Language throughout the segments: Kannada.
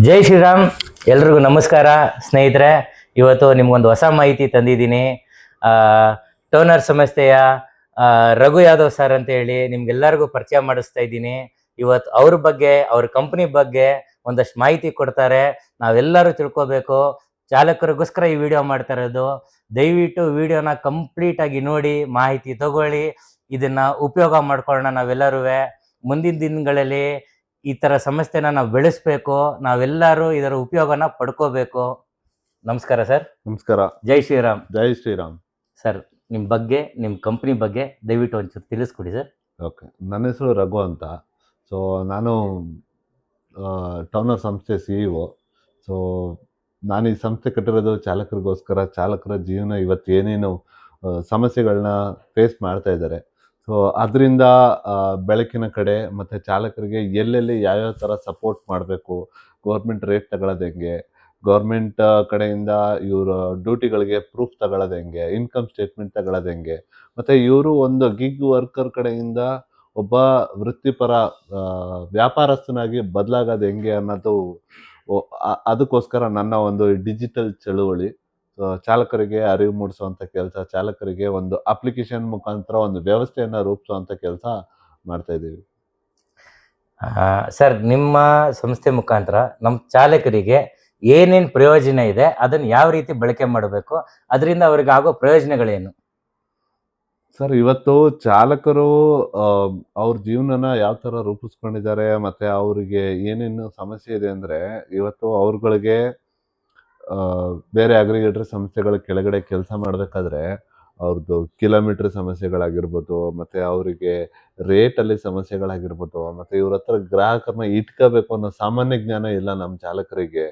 ಜೈ ಶ್ರೀರಾಮ್. ಎಲ್ರಿಗೂ ನಮಸ್ಕಾರ ಸ್ನೇಹಿತರೆ. ಇವತ್ತು ನಿಮ್ಗೊಂದು ಹೊಸ ಮಾಹಿತಿ ತಂದಿದ್ದೀನಿ. ಟೋನರ್ ಸಂಸ್ಥೆಯ ರಘು ಯಾದವ್ ಸರ್ ಅಂತ ಹೇಳಿ ನಿಮ್ಗೆಲ್ಲರಿಗೂ ಪರಿಚಯ ಮಾಡಿಸ್ತಾ ಇದ್ದೀನಿ. ಇವತ್ತು ಅವ್ರ ಬಗ್ಗೆ, ಅವ್ರ ಕಂಪ್ನಿ ಬಗ್ಗೆ ಒಂದಷ್ಟು ಮಾಹಿತಿ ಕೊಡ್ತಾರೆ. ನಾವೆಲ್ಲರೂ ತಿಳ್ಕೊಬೇಕು. ಚಾಲಕರಿಗೋಸ್ಕರ ಈ ವಿಡಿಯೋ ಮಾಡ್ತಾ ಇರೋದು. ದಯವಿಟ್ಟು ವಿಡಿಯೋನ ಕಂಪ್ಲೀಟ್ ಆಗಿ ನೋಡಿ, ಮಾಹಿತಿ ತಗೊಳ್ಳಿ, ಇದನ್ನ ಉಪಯೋಗ ಮಾಡ್ಕೊಳ್ಳೋಣ ನಾವೆಲ್ಲರೂ. ಮುಂದಿನ ದಿನಗಳಲ್ಲಿ ಈ ತರ ಸಂಸ್ಥೆನ ನಾವು ಬೆಳೆಸ್ಬೇಕು, ನಾವೆಲ್ಲರೂ ಇದರ ಉಪಯೋಗನ ಪಡ್ಕೋಬೇಕು. ನಮಸ್ಕಾರ ಸರ್. ನಮಸ್ಕಾರ. ಜೈ ಶ್ರೀರಾಮ್. ಜೈ ಶ್ರೀರಾಮ್. ಸರ್, ನಿಮ್ಮ ಬಗ್ಗೆ, ನಿಮ್ಮ ಕಂಪ್ನಿ ಬಗ್ಗೆ ದಯವಿಟ್ಟು ಒಂಚೂರು ತಿಳಿಸ್ಕೊಡಿ ಸರ್. ಓಕೆ, ನನ್ನ ಹೆಸರು ರಘು ಅಂತ. ಸೊ ನಾನು ಟೋನರ್ ಸಂಸ್ಥೆ CEO. ಸೊ ನಾನು ಈ ಸಂಸ್ಥೆ ಕಟ್ಟಿರೋದು ಚಾಲಕರಿಗೋಸ್ಕರ. ಚಾಲಕರ ಜೀವನ ಇವತ್ತು ಏನೇನು ಸಮಸ್ಯೆಗಳನ್ನ ಫೇಸ್ ಮಾಡ್ತಾ ಇದ್ದಾರೆ, ಸೊ ಅದರಿಂದ ಬೆಳಕಿನ ಕಡೆ ಮತ್ತು ಚಾಲಕರಿಗೆ ಎಲ್ಲೆಲ್ಲಿ ಯಾವ್ಯಾವ ಥರ ಸಪೋರ್ಟ್ ಮಾಡಬೇಕು, ಗೌರ್ಮೆಂಟ್ ರೇಟ್ ತಗೊಳ್ಳೋದು ಹೆಂಗೆ, ಗೌರ್ಮೆಂಟ್ ಕಡೆಯಿಂದ ಇವರು ಡ್ಯೂಟಿಗಳಿಗೆ ಪ್ರೂಫ್ ತಗೊಳ್ಳೋದು ಹೆಂಗೆ, ಇನ್ಕಮ್ ಸ್ಟೇಟ್ಮೆಂಟ್ ತಗೊಳ್ಳೋದು ಹೆಂಗೆ, ಮತ್ತು ಇವರು ಒಂದು ಗಿಗ್ ವರ್ಕರ್ ಕಡೆಯಿಂದ ಒಬ್ಬ ವೃತ್ತಿಪರ ವ್ಯಾಪಾರಸ್ಥನಾಗಿ ಬದಲಾಗೋದು ಹೆಂಗೆ ಅನ್ನೋದು, ಅದಕ್ಕೋಸ್ಕರ ನನ್ನ ಒಂದು ಡಿಜಿಟಲ್ ಚಳುವಳಿ. ಚಾಲಕರಿಗೆ ಅರಿವು ಮೂಡಿಸುವಂಥ ಕೆಲಸ, ಚಾಲಕರಿಗೆ ಒಂದು ಅಪ್ಲಿಕೇಶನ್ ಮುಖಾಂತರ ಒಂದು ವ್ಯವಸ್ಥೆಯನ್ನು ರೂಪಿಸುವಂಥ ಕೆಲಸ ಮಾಡ್ತಾ ಇದ್ದೀವಿ. ಸರ್, ನಿಮ್ಮ ಸಂಸ್ಥೆ ಮುಖಾಂತರ ನಮ್ಮ ಚಾಲಕರಿಗೆ ಏನೇನು ಪ್ರಯೋಜನ ಇದೆ, ಅದನ್ನು ಯಾವ ರೀತಿ ಬಳಕೆ ಮಾಡಬೇಕು, ಅದರಿಂದ ಅವ್ರಿಗೆ ಆಗೋ ಪ್ರಯೋಜನಗಳೇನು? ಸರ್, ಇವತ್ತು ಚಾಲಕರು ಅವ್ರ ಜೀವನನ ಯಾವ ಥರ ರೂಪಿಸ್ಕೊಂಡಿದ್ದಾರೆ ಮತ್ತು ಅವರಿಗೆ ಏನೇನು ಸಮಸ್ಯೆ ಇದೆ ಅಂದರೆ, ಇವತ್ತು ಅವ್ರುಗಳಿಗೆ ಬೇರೆ ಅಗ್ರಿಗೇಟರ್ ಸಂಸ್ಥೆಗಳ ಕೆಳಗಡೆ ಕೆಲಸ ಮಾಡಬೇಕಾದ್ರೆ ಅವ್ರದ್ದು ಕಿಲೋಮೀಟ್ರ್ ಸಮಸ್ಯೆಗಳಾಗಿರ್ಬೋದು, ಮತ್ತು ಅವರಿಗೆ ರೇಟಲ್ಲಿ ಸಮಸ್ಯೆಗಳಾಗಿರ್ಬೋದು, ಮತ್ತು ಇವ್ರ ಹತ್ರ ಗ್ರಾಹಕರನ್ನ ಇಟ್ಕೋಬೇಕು ಅನ್ನೋ ಸಾಮಾನ್ಯ ಜ್ಞಾನ ಇಲ್ಲ ನಮ್ಮ ಚಾಲಕರಿಗೆ.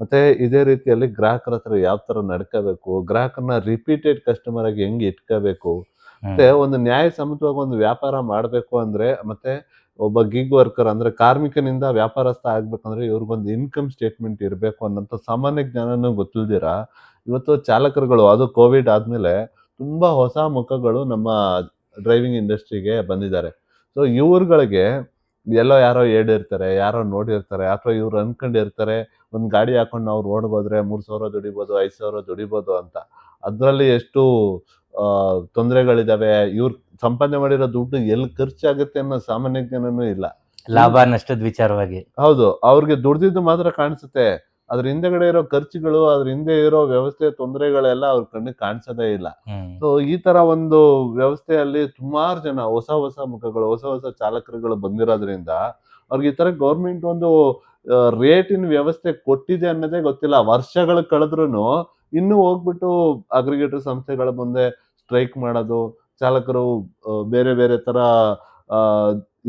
ಮತ್ತು ಇದೇ ರೀತಿಯಲ್ಲಿ ಗ್ರಾಹಕರ ಹತ್ರ ಯಾವ ಥರ ನಡ್ಕೋಬೇಕು, ಗ್ರಾಹಕರನ್ನ ರಿಪೀಟೆಡ್ ಕಸ್ಟಮರ್ ಆಗಿ ಹೆಂಗೆ ಇಟ್ಕೋಬೇಕು, ಮತ್ತೆ ಒಂದು ನ್ಯಾಯಸಮ್ಮತವಾಗಿ ಒಂದು ವ್ಯಾಪಾರ ಮಾಡಬೇಕು ಅಂದರೆ, ಮತ್ತೆ ಒಬ್ಬ ಗಿಗ್ ವರ್ಕರ್ ಅಂದರೆ ಕಾರ್ಮಿಕನಿಂದ ವ್ಯಾಪಾರಸ್ಥ ಆಗ್ಬೇಕಂದ್ರೆ ಇವ್ರಿಗೊಂದು ಇನ್ಕಮ್ ಸ್ಟೇಟ್ಮೆಂಟ್ ಇರಬೇಕು ಅನ್ನೋಂಥ ಸಾಮಾನ್ಯ ಜ್ಞಾನನೂ ಗೊತ್ತಿಲ್ದಿರ ಇವತ್ತು ಚಾಲಕರುಗಳು, ಅದು ಕೋವಿಡ್ ಆದಮೇಲೆ ತುಂಬ ಹೊಸ ಮುಖಗಳು ನಮ್ಮ ಡ್ರೈವಿಂಗ್ ಇಂಡಸ್ಟ್ರಿಗೆ ಬಂದಿದ್ದಾರೆ. ಸೊ ಇವ್ರುಗಳಿಗೆ ಎಲ್ಲೋ ಯಾರೋ ಹೇಳಿರ್ತಾರೆ, ಯಾರೋ ನೋಡಿರ್ತಾರೆ, ಅಥವಾ ಇವ್ರು ಅನ್ಕೊಂಡಿರ್ತಾರೆ ಒಂದು ಗಾಡಿ ಹಾಕೊಂಡು ಅವ್ರು ಓಡ್ಬೋದ್ರೆ 3,000 ದುಡಿಬೋದು, 5,000 ದುಡಿಬೋದು ಅಂತ. ಅದರಲ್ಲಿ ಎಷ್ಟು ತೊಂದರೆಗಳಿದಾವೆ, ಇವ್ರು ಸಂಪಾದನೆ ಮಾಡಿರೋ ದುಡ್ಡು ಎಲ್ಲಿ ಖರ್ಚಾಗುತ್ತೆ ಅನ್ನೋ ಸಾಮಾನ್ಯ ಜ್ಞಾನನೂ ಇಲ್ಲ. ಲಾಭ ನಷ್ಟದ ವಿಚಾರವಾಗಿ ಹೌದು, ಅವ್ರಿಗೆ ದುಡ್ದಿದ್ದು ಮಾತ್ರ ಕಾಣಿಸುತ್ತೆ, ಅದ್ರ ಹಿಂದೆಗಡೆ ಇರೋ ಖರ್ಚುಗಳು, ಅದ್ರ ಹಿಂದೆ ಇರೋ ವ್ಯವಸ್ಥೆ ತೊಂದರೆಗಳೆಲ್ಲ ಅವ್ರ ಕಣ್ಣಿಗೆ ಕಾಣಿಸೋದೇ ಇಲ್ಲ. ಸೊ ಈ ತರ ಒಂದು ವ್ಯವಸ್ಥೆಯಲ್ಲಿ ಸುಮಾರು ಜನ ಹೊಸ ಮುಖಗಳು, ಹೊಸ ಚಾಲಕರುಗಳು ಬಂದಿರೋದ್ರಿಂದ ಅವ್ರಿಗೆ ಈ ತರ ಗೌರ್ಮೆಂಟ್ ಒಂದು ರೇಟಿನ ವ್ಯವಸ್ಥೆ ಕೊಟ್ಟಿದೆ ಅನ್ನೋದೇ ಗೊತ್ತಿಲ್ಲ. ವರ್ಷಗಳು ಕಳೆದ್ರೂ ಇನ್ನೂ ಹೋಗ್ಬಿಟ್ಟು ಅಗ್ರಿಗೇಟರ್ ಸಂಸ್ಥೆಗಳ ಮುಂದೆ ಸ್ಟ್ರೈಕ್ ಮಾಡೋದು, ಚಾಲಕರು ಬೇರೆ ತರ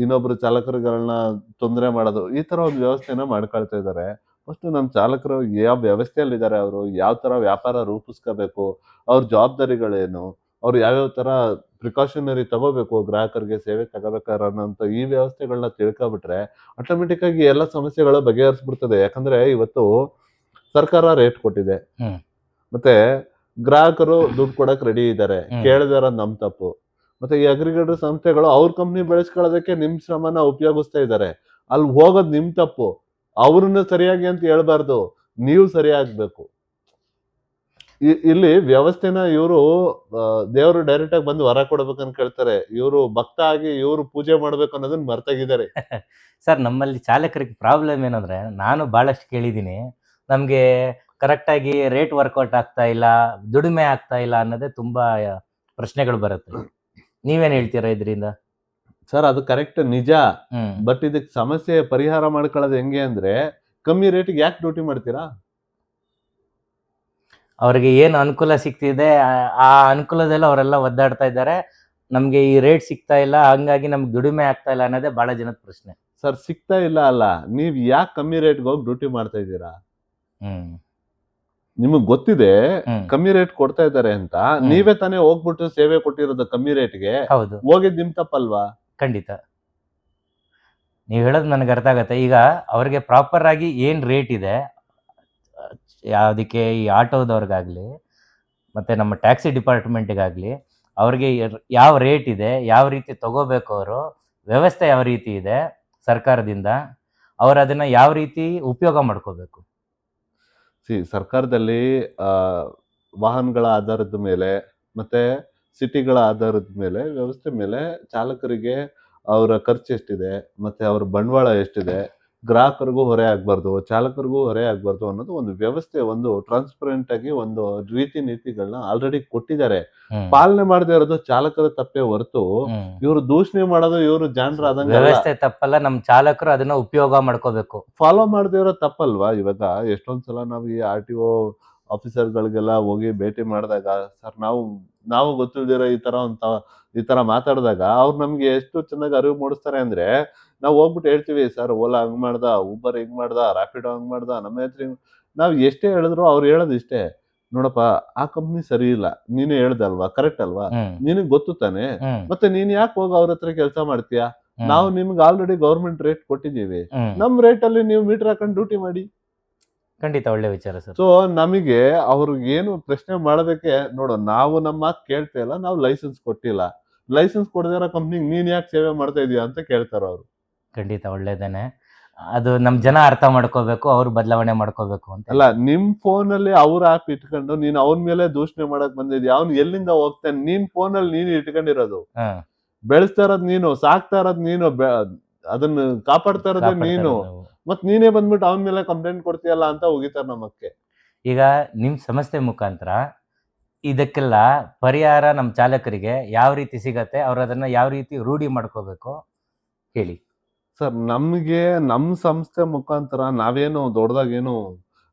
ಇನ್ನೊಬ್ರು ಚಾಲಕರುಗಳನ್ನ ತೊಂದರೆ ಮಾಡೋದು, ಈ ತರ ಒಂದು ವ್ಯವಸ್ಥೆನ ಮಾಡ್ಕೊಳ್ತಾ ಇದ್ದಾರೆ. ಫಸ್ಟ್ ನಮ್ಮ ಚಾಲಕರು ಯಾವ ವ್ಯವಸ್ಥೆಯಲ್ಲಿದ್ದಾರೆ, ಅವರು ಯಾವ ತರ ವ್ಯಾಪಾರ ರೂಪಿಸ್ಕೋಬೇಕು, ಅವ್ರ ಜವಾಬ್ದಾರಿಗಳೇನು, ಅವ್ರು ಯಾವ್ಯಾವ ತರ ಪ್ರಿಕಾಷನರಿ ತಗೋಬೇಕು, ಗ್ರಾಹಕರಿಗೆ ಸೇವೆ ತಗೋಬೇಕಾದ್ರೆ ಅನ್ನೋಂಥ ಈ ವ್ಯವಸ್ಥೆಗಳನ್ನ ತಿಳ್ಕೊಬಿಟ್ರೆ ಆಟೋಮೆಟಿಕ್ ಆಗಿ ಎಲ್ಲ ಸಮಸ್ಯೆಗಳು ಬಗೆಹರಿಸ್ಬಿಡ್ತದೆ. ಯಾಕಂದ್ರೆ ಇವತ್ತು ಸರ್ಕಾರ ರೇಟ್ ಕೊಟ್ಟಿದೆ, ಮತ್ತೆ ಗ್ರಾಹಕರು ದುಡ್ಡು ಕೊಡಕ್ ರೆಡಿ ಇದ್ದಾರೆ, ಕೇಳಿದಾರ ನಮ್ ತಪ್ಪು. ಮತ್ತೆ ಈ ಅಗ್ರಿಗೇಟರ್ ಸಂಸ್ಥೆಗಳು ಅವ್ರ ಕಂಪ್ನಿ ಬೆಳೆಸ್ಕೊಳ್ಳೋದಕ್ಕೆ ನಿಮ್ ಶ್ರಮನ ಉಪಯೋಗಿಸ್ತಾ ಇದ್ದಾರೆ, ಅಲ್ಲಿ ಹೋಗೋದ್ ನಿಮ್ ತಪ್ಪು. ಅವ್ರನ್ನ ಸರಿಯಾಗಿ ಅಂತ ಹೇಳ್ಬಾರ್ದು, ನೀವು ಸರಿಯಾಗ್ಬೇಕು. ಇಲ್ಲಿ ವ್ಯವಸ್ಥೆನ ಇವರು ದೇವರು ಡೈರೆಕ್ಟ್ ಆಗಿ ಬಂದು ವರ ಕೊಡ್ಬೇಕಂತ ಕೇಳ್ತಾರೆ, ಇವರು ಭಕ್ತ ಆಗಿ ಇವರು ಪೂಜೆ ಮಾಡ್ಬೇಕು ಅನ್ನೋದನ್ನ ಮರ್ತಾಗಿದ್ದಾರೆ. ಸರ್, ನಮ್ಮಲ್ಲಿ ಚಾಲಕರಿಗೆ ಪ್ರಾಬ್ಲಮ್ ಏನಂದ್ರೆ, ನಾನು ಬಹಳಷ್ಟು ಕೇಳಿದ್ದೀನಿ, ನಮ್ಗೆ ಕರೆಕ್ಟಾಗಿ ರೇಟ್ ವರ್ಕೌಟ್ ಆಗ್ತಾ ಇಲ್ಲ, ದುಡಿಮೆ ಆಗ್ತಾ ಇಲ್ಲ ಅನ್ನೋದೇ ತುಂಬಾ ಪ್ರಶ್ನೆಗಳು ಬರುತ್ತೆ. ನೀವೇನ್ ಹೇಳ್ತೀರಾ ಇದರಿಂದ? ಸರ್, ಅದು ಕರೆಕ್ಟ್ ನಿಜ. ಬಟ್ ಇದಕ್ಕೆ ಸಮಸ್ಯೆ ಪರಿಹಾರ ಮಾಡ್ಕೊಳ್ಳೋದು ಹೆಂಗೆ ಅಂದ್ರೆ, ಕಮ್ಮಿ ರೇಟಿಗೆ ಯಾಕೆ ಡ್ಯೂಟಿ ಮಾಡ್ತೀರಾ? ಅವ್ರಿಗೆ ಏನು ಅನುಕೂಲ ಸಿಗ್ತಿದೆ ಆ ಅನುಕೂಲದಲ್ಲ ಅವರೆಲ್ಲ ಒದ್ದಾಡ್ತಾ ಇದ್ದಾರೆ. ನಮ್ಗೆ ಈ ರೇಟ್ ಸಿಗ್ತಾ ಇಲ್ಲ, ಹಂಗಾಗಿ ನಮ್ಗೆ ದುಡಿಮೆ ಆಗ್ತಾ ಇಲ್ಲ ಅನ್ನೋದೇ ಬಹಳ ಜನದ ಪ್ರಶ್ನೆ. ಸರ್, ಸಿಗ್ತಾ ಇಲ್ಲ ಅಲ್ಲ, ನೀವ್ ಯಾಕೆ ಕಮ್ಮಿ ರೇಟ್ಗೆ ಹೋಗಿ ಡ್ಯೂಟಿ ಮಾಡ್ತಾ ಇದ್ದೀರಾ? ನಿಮಗ್ ಗೊತ್ತಿದೆ ಕಮ್ಮಿ ರೇಟ್ ಕೊಡ್ತಾ ಇದ್ದಾರೆ ಅಂತ, ನೀವೇ ತಾನೇ ಹೋಗ್ಬಿಟ್ಟು ಸೇವೆ ಕೊಟ್ಟಿರೋದು ಕಮ್ಮಿ ರೇಟ್ಗೆ. ಹೌದು, ಹೋಗಿದ್ ನಿಮ್ ತಪ್ಪಲ್ವಾ? ಖಂಡಿತ ನೀವ್ ಹೇಳೋದು ನನಗೆ ಅರ್ಥ ಆಗತ್ತೆ. ಈಗ ಅವ್ರಿಗೆ ಪ್ರಾಪರ್ ಆಗಿ ಏನ್ ರೇಟ್ ಇದೆ, ಯಾವುದಕ್ಕೆ ಈ ಆಟೋದವ್ರಿಗಾಗ್ಲಿ ಮತ್ತೆ ನಮ್ಮ ಟ್ಯಾಕ್ಸಿ ಡಿಪಾರ್ಟ್ಮೆಂಟಿಗಾಗ್ಲಿ, ಅವ್ರಿಗೆ ಯಾವ ರೇಟ್ ಇದೆ, ಯಾವ ರೀತಿ ತಗೋಬೇಕು, ಅವರು ವ್ಯವಸ್ಥೆ ಯಾವ ರೀತಿ ಇದೆ ಸರ್ಕಾರದಿಂದ, ಅವ್ರು ಅದನ್ನ ಯಾವ ರೀತಿ ಉಪಯೋಗ ಮಾಡ್ಕೋಬೇಕು? ಸರ್ಕಾರದಲ್ಲಿ ಆ, ವಾಹನಗಳ ಆಧಾರದ ಮೇಲೆ ಮತ್ತೆ ಸಿಟಿಗಳ ಆಧಾರದ ಮೇಲೆ ವ್ಯವಸ್ಥೆ ಮೇಲೆ ಚಾಲಕರಿಗೆ ಅವರ ಖರ್ಚು ಎಷ್ಟಿದೆ ಮತ್ತೆ ಅವ್ರ ಬಂಡವಾಳ ಎಷ್ಟಿದೆ, ಗ್ರಾಹಕರಿಗೂ ಹೊರೆ ಆಗ್ಬಾರ್ದು, ಚಾಲಕರಿಗೂ ಹೊರೆ ಆಗ್ಬಾರ್ದು ಅನ್ನೋದು ಒಂದು ವ್ಯವಸ್ಥೆ, ಒಂದು ಟ್ರಾನ್ಸ್ಪರೆಂಟ್ ಆಗಿ ಒಂದು ರೀತಿ ನೀತಿಗಳನ್ನ ಆಲ್ರೆಡಿ ಕೊಟ್ಟಿದ್ದಾರೆ. ಪಾಲನೆ ಮಾಡದೇ ಇರೋದು ಚಾಲಕರ ತಪ್ಪೇ ಹೊರತು ಇವರು ದೂಷಣೆ ಮಾಡೋದು ಇವರು ಜಾಣರ ಆದಂಗೆ ವ್ಯವಸ್ಥೆ ತಪ್ಪಲ್ಲ, ನಮ್ ಚಾಲಕರು ಅದನ್ನ ಉಪಯೋಗ ಮಾಡ್ಕೋಬೇಕು. ಫಾಲೋ ಮಾಡದೇ ಇರೋ ತಪ್ಪಲ್ವಾ? ಇವಾಗ ಎಷ್ಟೊಂದ್ ಸಲ ನಾವು ಈ RTO ಆಫೀಸರ್ಗಳಿಗೆಲ್ಲ ಹೋಗಿ ಭೇಟಿ ಮಾಡಿದಾಗ, ಸರ್ ನಾವು ಗೊತ್ತಿಲ್ದಿರೋ ಈ ತರ ಮಾತಾಡಿದಾಗ ಅವ್ರು ನಮ್ಗೆ ಎಷ್ಟು ಚೆನ್ನಾಗಿ ಅರಿವು ಮೂಡಿಸ್ತಾರೆ ಅಂದ್ರೆ, ನಾವು ಹೋಗ್ಬಿಟ್ಟು ಹೇಳ್ತೀವಿ, ಸರ್ ಓಲಾ ಹಂಗ್ ಮಾಡ್ದ, ಊಬರ್ ಹಿಂಗ್ ಮಾಡ್ದ, ರ್ಯಾಪಿಡೋ ಹಂಗ್ ಮಾಡ್ದ, ನಮ್ಮ ಹತ್ರ ನಾವ್ ಎಷ್ಟೇ ಹೇಳಿದ್ರು ಅವ್ರು ಹೇಳೋದು ಇಷ್ಟೇ, ನೋಡಪ್ಪ ಆ ಕಂಪ್ನಿ ಸರಿ ಇಲ್ಲ, ನೀನೇ ಹೇಳ್ದಲ್ವಾ, ಕರೆಕ್ಟ್ ಅಲ್ವಾ, ನಿನಗ್ ಗೊತ್ತು ತಾನೆ, ಮತ್ತೆ ನೀನ್ ಯಾಕೆ ಹೋಗಿ ಅವ್ರ ಹತ್ರ ಕೆಲಸ ಮಾಡ್ತೀಯಾ? ನಾವು ನಿಮ್ಗೆ ಆಲ್ರೆಡಿ ಗೌರ್ಮೆಂಟ್ ರೇಟ್ ಕೊಟ್ಟಿದ್ದೀವಿ, ನಮ್ ರೇಟ್ ಅಲ್ಲಿ ನೀವು ಮೀಟರ್ ಹಾಕೊಂಡು ಡ್ಯೂಟಿ ಮಾಡಿ. ಖಂಡಿತ ಒಳ್ಳೆ ವಿಚಾರ ಸರ್. ಸೊ ನಮಗೆ ಅವ್ರಿಗೆ ಏನು ಪ್ರಶ್ನೆ ಮಾಡೋದಕ್ಕೆ, ನೋಡು ನಾವು ನಮ್ಮ ಮಾತು ಕೇಳ್ತಾ ಇಲ್ಲ, ನಾವು ಲೈಸೆನ್ಸ್ ಕೊಟ್ಟಿಲ್ಲ, ಲೈಸೆನ್ಸ್ ಕೊಡದಿರೋ ಕಂಪ್ನಿಗೆ ನೀನ್ ಯಾಕೆ ಸೇವೆ ಮಾಡ್ತಾ ಇದೀಯ ಅಂತ ಕೇಳ್ತಾರ ಅವ್ರು. ಖಂಡಿತ ಒಳ್ಳೇದೇನೆ. ಅದು ನಮ್ ಜನ ಅರ್ಥ ಮಾಡ್ಕೋಬೇಕು, ಅವ್ರು ಬದಲಾವಣೆ ಮಾಡ್ಕೋಬೇಕು ಅಂತ. ಅಲ್ಲ, ನಿಮ್ ಫೋನ್ ಅಲ್ಲಿ ಅವ್ರ ಆಪ್ ಇಟ್ಕೊಂಡು ನೀನ್ ಅವನ್ ಮೇಲೆ ದೂಷಣೆ ಮಾಡಕ್ ಬಂದಿದ್ಯಾ, ಅವ್ನು ಎಲ್ಲಿಂದ ಹೋಗ್ತಾನೆ? ನೀನ್ ಫೋನ್ ಅಲ್ಲಿ ನೀನ್ ಇಟ್ಕೊಂಡಿರೋದು, ಬೆಳೆಸ್ತಾ ಇರೋದ್ ನೀನು, ಸಾಕ್ತಾ ಇರೋದ್ ನೀನು, ಅದನ್ನ ಕಾಪಾಡ್ತಾ ಇರೋದೇ ನೀನು, ಮತ್ ನೀನೇ ಬಂದ್ಬಿಟ್ಟು ಅವನ ಮೇಲೆ ಕಂಪ್ಲೇಂಟ್ ಕೊಡ್ತೀಯಲ್ಲ ಅಂತ ಹೋಗಿತಾರ ನಮ್ಮಕ್ಕೆ. ಈಗ ನಿಮ್ ಸಂಸ್ಥೆ ಮುಖಾಂತರ ಇದಕ್ಕೆಲ್ಲ ಪರಿಹಾರ ನಮ್ ಚಾಲಕರಿಗೆ ಯಾವ ರೀತಿ ಸಿಗತ್ತೆ, ಅವ್ರ ಅದನ್ನ ಯಾವ ರೀತಿ ರೂಢಿ ಮಾಡ್ಕೋಬೇಕು ಹೇಳಿ ಸರ್. ನಮ್ಗೆ ನಮ್ ಸಂಸ್ಥೆ ಮುಖಾಂತರ ನಾವೇನು ದೊಡ್ಡದಾಗೇನು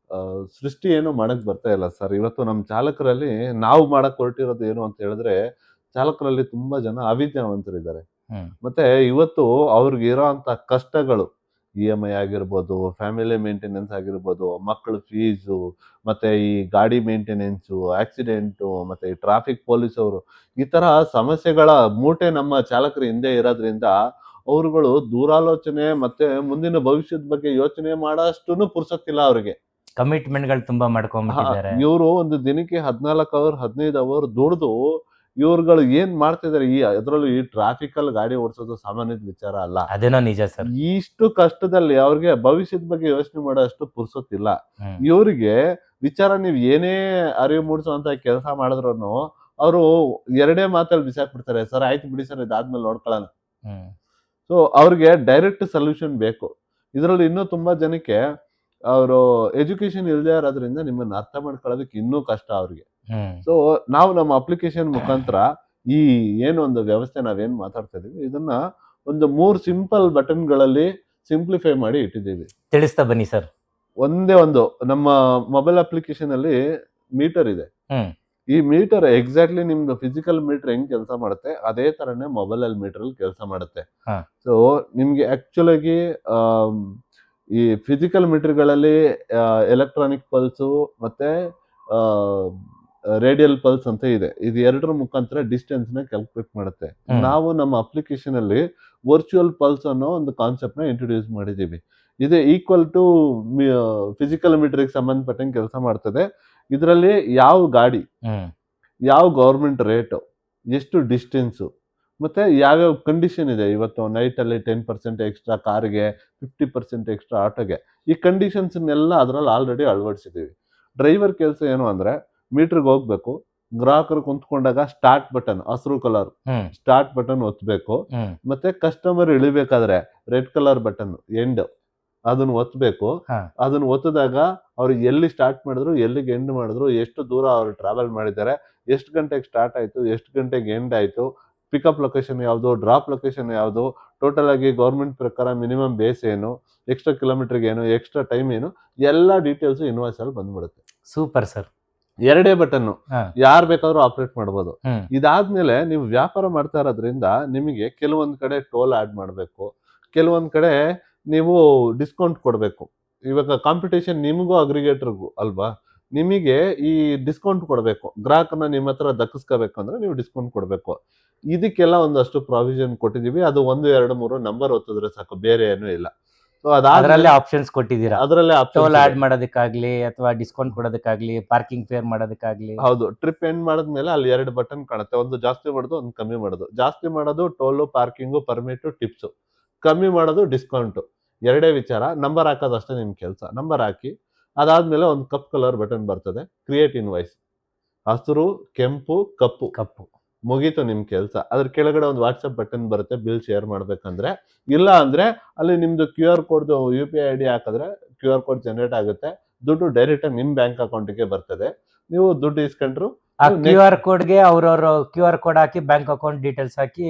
ಸೃಷ್ಟಿ ಏನು ಮಾಡಕ್ ಬರ್ತಾ ಇಲ್ಲ ಸರ್. ಇವತ್ತು ನಮ್ ಚಾಲಕರಲ್ಲಿ ನಾವು ಮಾಡಕ್ ಹೊರಟಿರೋದು ಏನು ಅಂತ ಹೇಳಿದ್ರೆ, ಚಾಲಕರಲ್ಲಿ ತುಂಬಾ ಜನ ಅವಿದ್ಯಾವಂತರಿದ್ದಾರೆ. ಮತ್ತೆ ಇವತ್ತು ಅವ್ರಿಗೆ ಇರೋ ಅಂತ ಕಷ್ಟಗಳು, EMI ಆಗಿರ್ಬೋದು, ಫ್ಯಾಮಿಲಿ ಮೇಂಟೆನೆನ್ಸ್ ಆಗಿರ್ಬೋದು, ಮಕ್ಕಳ ಫೀಸು, ಮತ್ತೆ ಈ ಗಾಡಿ ಮೇಂಟೆನೆನ್ಸು, ಆಕ್ಸಿಡೆಂಟು, ಮತ್ತೆ ಈ ಟ್ರಾಫಿಕ್ ಪೊಲೀಸ್ ಅವರು, ಈ ತರ ಸಮಸ್ಯೆಗಳ ಮೂಟೆ ನಮ್ಮ ಚಾಲಕರ ಹಿಂದೆ ಇರೋದ್ರಿಂದ ಅವರುಗಳು ದೂರಾಲೋಚನೆ ಮತ್ತೆ ಮುಂದಿನ ಭವಿಷ್ಯದ ಬಗ್ಗೆ ಯೋಚನೆ ಮಾಡೋಷ್ಟು ಪುರ್ಸೊತ್ತಿಲ್ಲ ಅವ್ರಿಗೆ. ಕಮಿಟ್ಮೆಂಟ್ಗಳು ತುಂಬಾ ಮಾಡ್ಕೊಂಡ್ಬಿಟ್ಟಿದ್ದಾರೆ. ಇವರು ಒಂದು ದಿನಕ್ಕೆ 14 ಅವರ್ 15 ಅವರ್ ದುಡ್ದು ಇವ್ರುಗಳು ಏನ್ ಮಾಡ್ತಿದಾರೆ, ಅದ್ರಲ್ಲೂ ಈ ಟ್ರಾಫಿಕ್ ಅಲ್ಲಿ ಗಾಡಿ ಓಡಿಸೋದು ಸಾಮಾನ್ಯದ ವಿಚಾರ ಅಲ್ಲ. ಅದೇನೋ ನಿಜ ಸರ್. ಇಷ್ಟು ಕಷ್ಟದಲ್ಲಿ ಅವ್ರಿಗೆ ಭವಿಷ್ಯದ ಬಗ್ಗೆ ಯೋಚನೆ ಮಾಡೋ ಅಷ್ಟು ಪುರ್ಸೊತ್ತಿಲ್ಲ. ಇವ್ರಿಗೆ ವಿಚಾರ ನೀವ್ ಏನೇ ಅರಿವು ಮೂಡಿಸುವಂತ ಕೆಲಸ ಮಾಡಿದ್ರು ಅವರು ಎರಡೇ ಮಾತಲ್ಲಿ ಬಿಸಾಕ್ಬಿಡ್ತಾರೆ, ಸರ್ ಆಯ್ತು ಬಿಡಿ ಸರ್, ಇದಾದ್ಮೇಲೆ ನೋಡ್ಕೊಳ್ಳೋಣ. ಸೊ ಅವ್ರಿಗೆ ಡೈರೆಕ್ಟ್ ಸೊಲ್ಯೂಷನ್ ಬೇಕು. ಇದರಲ್ಲಿ ಇನ್ನೂ ತುಂಬಾ ಜನಕ್ಕೆ ಅವರು ಎಜುಕೇಶನ್ ಇಲ್ಲದೆ ಇರೋದ್ರಿಂದ ನಿಮ್ಮನ್ನ ಅರ್ಥ ಮಾಡ್ಕೊಳ್ಳೋದಕ್ಕೆ ಇನ್ನೂ ಕಷ್ಟ ಅವ್ರಿಗೆ. ಸೊ ನಾವು ನಮ್ಮ ಅಪ್ಲಿಕೇಶನ್ ಮುಖಾಂತರ ಈ ಏನೊಂದು ವ್ಯವಸ್ಥೆ ನಾವೇನ್ ಮಾತಾಡ್ತಾ ಇದೀವಿ, ಇದನ್ನ ಒಂದು 3 ಸಿಂಪಲ್ ಬಟನ್ಗಳಲ್ಲಿ ಸಿಂಪ್ಲಿಫೈ ಮಾಡಿ ಇಟ್ಟಿದ್ದೀವಿ. ತಿಳಿಸ್ತಾ ಬನ್ನಿ ಸರ್. ಒಂದೇ ಒಂದು ನಮ್ಮ ಮೊಬೈಲ್ ಅಪ್ಲಿಕೇಶನ್ ಅಲ್ಲಿ ಮೀಟರ್ ಇದೆ. ಈ ಮೀಟರ್ ಎಕ್ಸಾಕ್ಟ್ಲಿ ನಿಮ್ದು ಫಿಸಿಕಲ್ ಮೀಟರ್ ಹೆಂಗ್ ಕೆಲಸ ಮಾಡುತ್ತೆ ಅದೇ ತರನೇ ಮೊಬೈಲ್ ಅಲ್ಲಿ ಮೀಟರ್ ಅಲ್ಲಿ ಕೆಲಸ ಮಾಡುತ್ತೆ. ಸೊ ನಿಮ್ಗೆ ಆಕ್ಚುಲ್ ಆಗಿ ಈ ಫಿಸಿಕಲ್ ಮೀಟರ್ಗಳಲ್ಲಿ ಎಲೆಕ್ಟ್ರಾನಿಕ್ ಪಲ್ಸು ಮತ್ತೆ ರೇಡಿಯಲ್ ಪಲ್ಸ್ ಅಂತ ಇದೆ. ಇದು ಎರಡರ ಮುಖಾಂತರ ಡಿಸ್ಟೆನ್ಸ್ ನ ಕ್ಯಾಲ್ಕುಲೇಟ್ ಮಾಡುತ್ತೆ. ನಾವು ನಮ್ಮ ಅಪ್ಲಿಕೇಶನ್ ಅಲ್ಲಿ ವರ್ಚುವಲ್ ಪಲ್ಸ್ ಅನ್ನೋ ಒಂದು ಕಾನ್ಸೆಪ್ಟ್ ನ ಇಂಟ್ರೊಡ್ಯೂಸ್ ಮಾಡಿದೀವಿ. ಇದು ಈಕ್ವಲ್ ಟು ಫಿಸಿಕಲ್ ಮೀಟರ್ಗೆ ಸಂಬಂಧಪಟ್ಟಂಗೆ ಕೆಲಸ ಮಾಡ್ತದೆ. ಇದರಲ್ಲಿ ಯಾವ ಗಾಡಿ, ಯಾವ ಗವರ್ಮೆಂಟ್ ರೇಟ್, ಎಷ್ಟು ಡಿಸ್ಟೆನ್ಸು, ಮತ್ತೆ ಯಾವ್ಯಾವ ಕಂಡೀಷನ್ ಇದೆ. ಇವತ್ತು ನೈಟ್ ಅಲ್ಲಿ 10% ಎಕ್ಸ್ಟ್ರಾ ಕಾರ್ಗೆ, 50% ಎಕ್ಸ್ಟ್ರಾ ಆಟೋಗೆ, ಈ ಕಂಡೀಷನ್ಸ್ನೆಲ್ಲ ಅದರಲ್ಲಿ ಆಲ್ರೆಡಿ ಅಳವಡಿಸಿದೀವಿ. ಡ್ರೈವರ್ ಕೆಲಸ ಏನು ಅಂದ್ರೆ, ಮೀಟರ್ಗೆ ಹೋಗ್ಬೇಕು, ಗ್ರಾಹಕರು ಕುಂತ್ಕೊಂಡಾಗ ಸ್ಟಾರ್ಟ್ ಬಟನ್ ಹಸಿರು ಕಲರ್ ಸ್ಟಾರ್ಟ್ ಬಟನ್ ಒತ್ತಬೇಕು, ಮತ್ತೆ ಕಸ್ಟಮರ್ ಇಳಿಬೇಕಾದ್ರೆ ರೆಡ್ ಕಲರ್ ಬಟನ್ ಎಂಡ್ ಅದನ್ನ ಒತ್ತಬೇಕು. ಅದನ್ನ ಒತ್ತಿದಾಗ ಅವ್ರು ಎಲ್ಲಿ ಸ್ಟಾರ್ಟ್ ಮಾಡಿದ್ರು, ಎಲ್ಲಿಗೆ ಎಂಡ್ ಮಾಡಿದ್ರು, ಎಷ್ಟು ದೂರ ಅವ್ರು ಟ್ರಾವೆಲ್ ಮಾಡಿದ್ದಾರೆ, ಎಷ್ಟು ಗಂಟೆಗೆ ಸ್ಟಾರ್ಟ್ ಆಯ್ತು, ಎಷ್ಟು ಗಂಟೆಗೆ ಎಂಡ್ ಆಯ್ತು, ಪಿಕಪ್ ಲೊಕೇಶನ್ ಯಾವುದು, ಡ್ರಾಪ್ ಲೊಕೇಶನ್ ಯಾವುದು, ಟೋಟಲ್ ಆಗಿ ಗೌರ್ಮೆಂಟ್ ಪ್ರಕಾರ ಮಿನಿಮಮ್ ಬೇಸ್ ಏನು, ಎಕ್ಸ್ಟ್ರಾ ಕಿಲೋಮೀಟರ್ಗೆ ಏನು, ಎಕ್ಸ್ಟ್ರಾ ಟೈಮ್ ಏನು, ಎಲ್ಲಾ ಡೀಟೇಲ್ಸ್ ಇನ್ವಾಯ್ಸ್ ಅಲ್ಲಿ ಬಂದ್ಬಿಡುತ್ತೆ. Super sir. ಎರಡೇ ಬಟನ್, ಯಾರು ಬೇಕಾದ್ರೂ ಆಪರೇಟ್ ಮಾಡಬಹುದು. ಇದಾದ್ಮೇಲೆ ನೀವು ವ್ಯಾಪಾರ ಮಾಡ್ತಾ ಇರೋದ್ರಿಂದ ನಿಮಗೆ ಕೆಲವೊಂದ್ ಕಡೆ ಟೋಲ್ ಆಡ್ ಮಾಡ್ಬೇಕು, ಕೆಲವೊಂದ್ ಕಡೆ ನೀವು ಡಿಸ್ಕೌಂಟ್ ಕೊಡ್ಬೇಕು. ಇವಾಗ ಕಾಂಪಿಟೇಷನ್ ನಿಮಗೂ ಅಗ್ರಿಗೇಟರ್ಗೂ ಅಲ್ವಾ, ನಿಮಗೆ ಈ ಡಿಸ್ಕೌಂಟ್ ಕೊಡ್ಬೇಕು. ಗ್ರಾಹಕನ ನಿಮ್ಮ ಹತ್ರ ದಕ್ಕಿಸ್ಕೋಬೇಕು ಅಂದ್ರೆ ನೀವು ಡಿಸ್ಕೌಂಟ್ ಕೊಡ್ಬೇಕು. ಇದಕ್ಕೆಲ್ಲ ಒಂದಷ್ಟು ಪ್ರಾವಿಷನ್ ಕೊಟ್ಟಿದೀವಿ. ಅದು 1, 2, 3 ನಂಬರ್ ಒತ್ತಿದ್ರೆ ಸಾಕು, ಬೇರೆ ಏನೂ ಇಲ್ಲ. ಸೊ ಅದರಲ್ಲೇ ಆಪ್ಷನ್ಸ್ ಕೊಟ್ಟಿದ್ದೀರಾ. ಅದರಲ್ಲೇ ಟೋಲ್ ಆಡ್ ಮಾಡೋದಕ್ಕಾಗ್ಲಿ ಅಥವಾ ಡಿಸ್ಕೌಂಟ್ ಕೊಡೋದಕ್ಕಾಗ್ಲಿ, ಪಾರ್ಕಿಂಗ್ ಫೇರ್ ಮಾಡೋದಕ್ಕಾಗ್ಲಿ. ಹೌದು, ಟ್ರಿಪ್ ಎಂಡ್ ಮಾಡಿದ್ಮೇಲೆ ಅಲ್ಲಿ 2 ಬಟನ್ ಕಾಣುತ್ತೆ. ಒಂದು ಜಾಸ್ತಿ ಮಾಡೋದು, ಒಂದು ಕಮ್ಮಿ ಮಾಡೋದು. ಜಾಸ್ತಿ ಮಾಡೋದು ಟೋಲು, ಪಾರ್ಕಿಂಗು, ಪರ್ಮಿಟ್, ಟಿಪ್ಸ್. ಕಮ್ಮಿ ಮಾಡೋದು ಡಿಸ್ಕೌಂಟ್. ಎರಡೇ ವಿಚಾರ, ನಂಬರ್ ಹಾಕೋದಷ್ಟೇ ನಿಮ್ ಕೆಲಸ. ನಂಬರ್ ಹಾಕಿ ಅದಾದ್ಮೇಲೆ ಒಂದು ಕಪ್ ಕಲರ್ ಬಟನ್ ಬರ್ತದೆ, ಕ್ರಿಯೇಟ್ ಇನ್ವಾಯ್ಸ್. ಹಸಿರು, ಕೆಂಪು, ಕಪ್ಪು ಮುಗೀತು ನಿಮ್ ಕೆಲಸ. ಅದ್ರ ಕೆಳಗಡೆ ಒಂದು ವಾಟ್ಸಪ್ ಬಟನ್ ಬರುತ್ತೆ ಬಿಲ್ ಶೇರ್ ಮಾಡ್ಬೇಕಂದ್ರೆ. ಇಲ್ಲ ಅಂದ್ರೆ ಅಲ್ಲಿ ನಿಮ್ದು QR ಕೋಡ್ UPI ID ಹಾಕಿದ್ರೆ QR ಕೋಡ್ ಜನರೇಟ್ ಆಗುತ್ತೆ, ದುಡ್ಡು ಡೈರೆಕ್ಟ್ ಆಗಿ ನಿಮ್ ಬ್ಯಾಂಕ್ ಅಕೌಂಟ್ಗೆ ಬರ್ತದೆ. ನೀವು ದುಡ್ಡು ಇಸ್ಕೊಂಡ್ರು ಆ QR ಕೋಡ್ಗೆ ಅವ್ರವ್ರ QR ಕೋಡ್ ಹಾಕಿ ಬ್ಯಾಂಕ್ ಅಕೌಂಟ್ ಡೀಟೇಲ್ಸ್ ಹಾಕಿ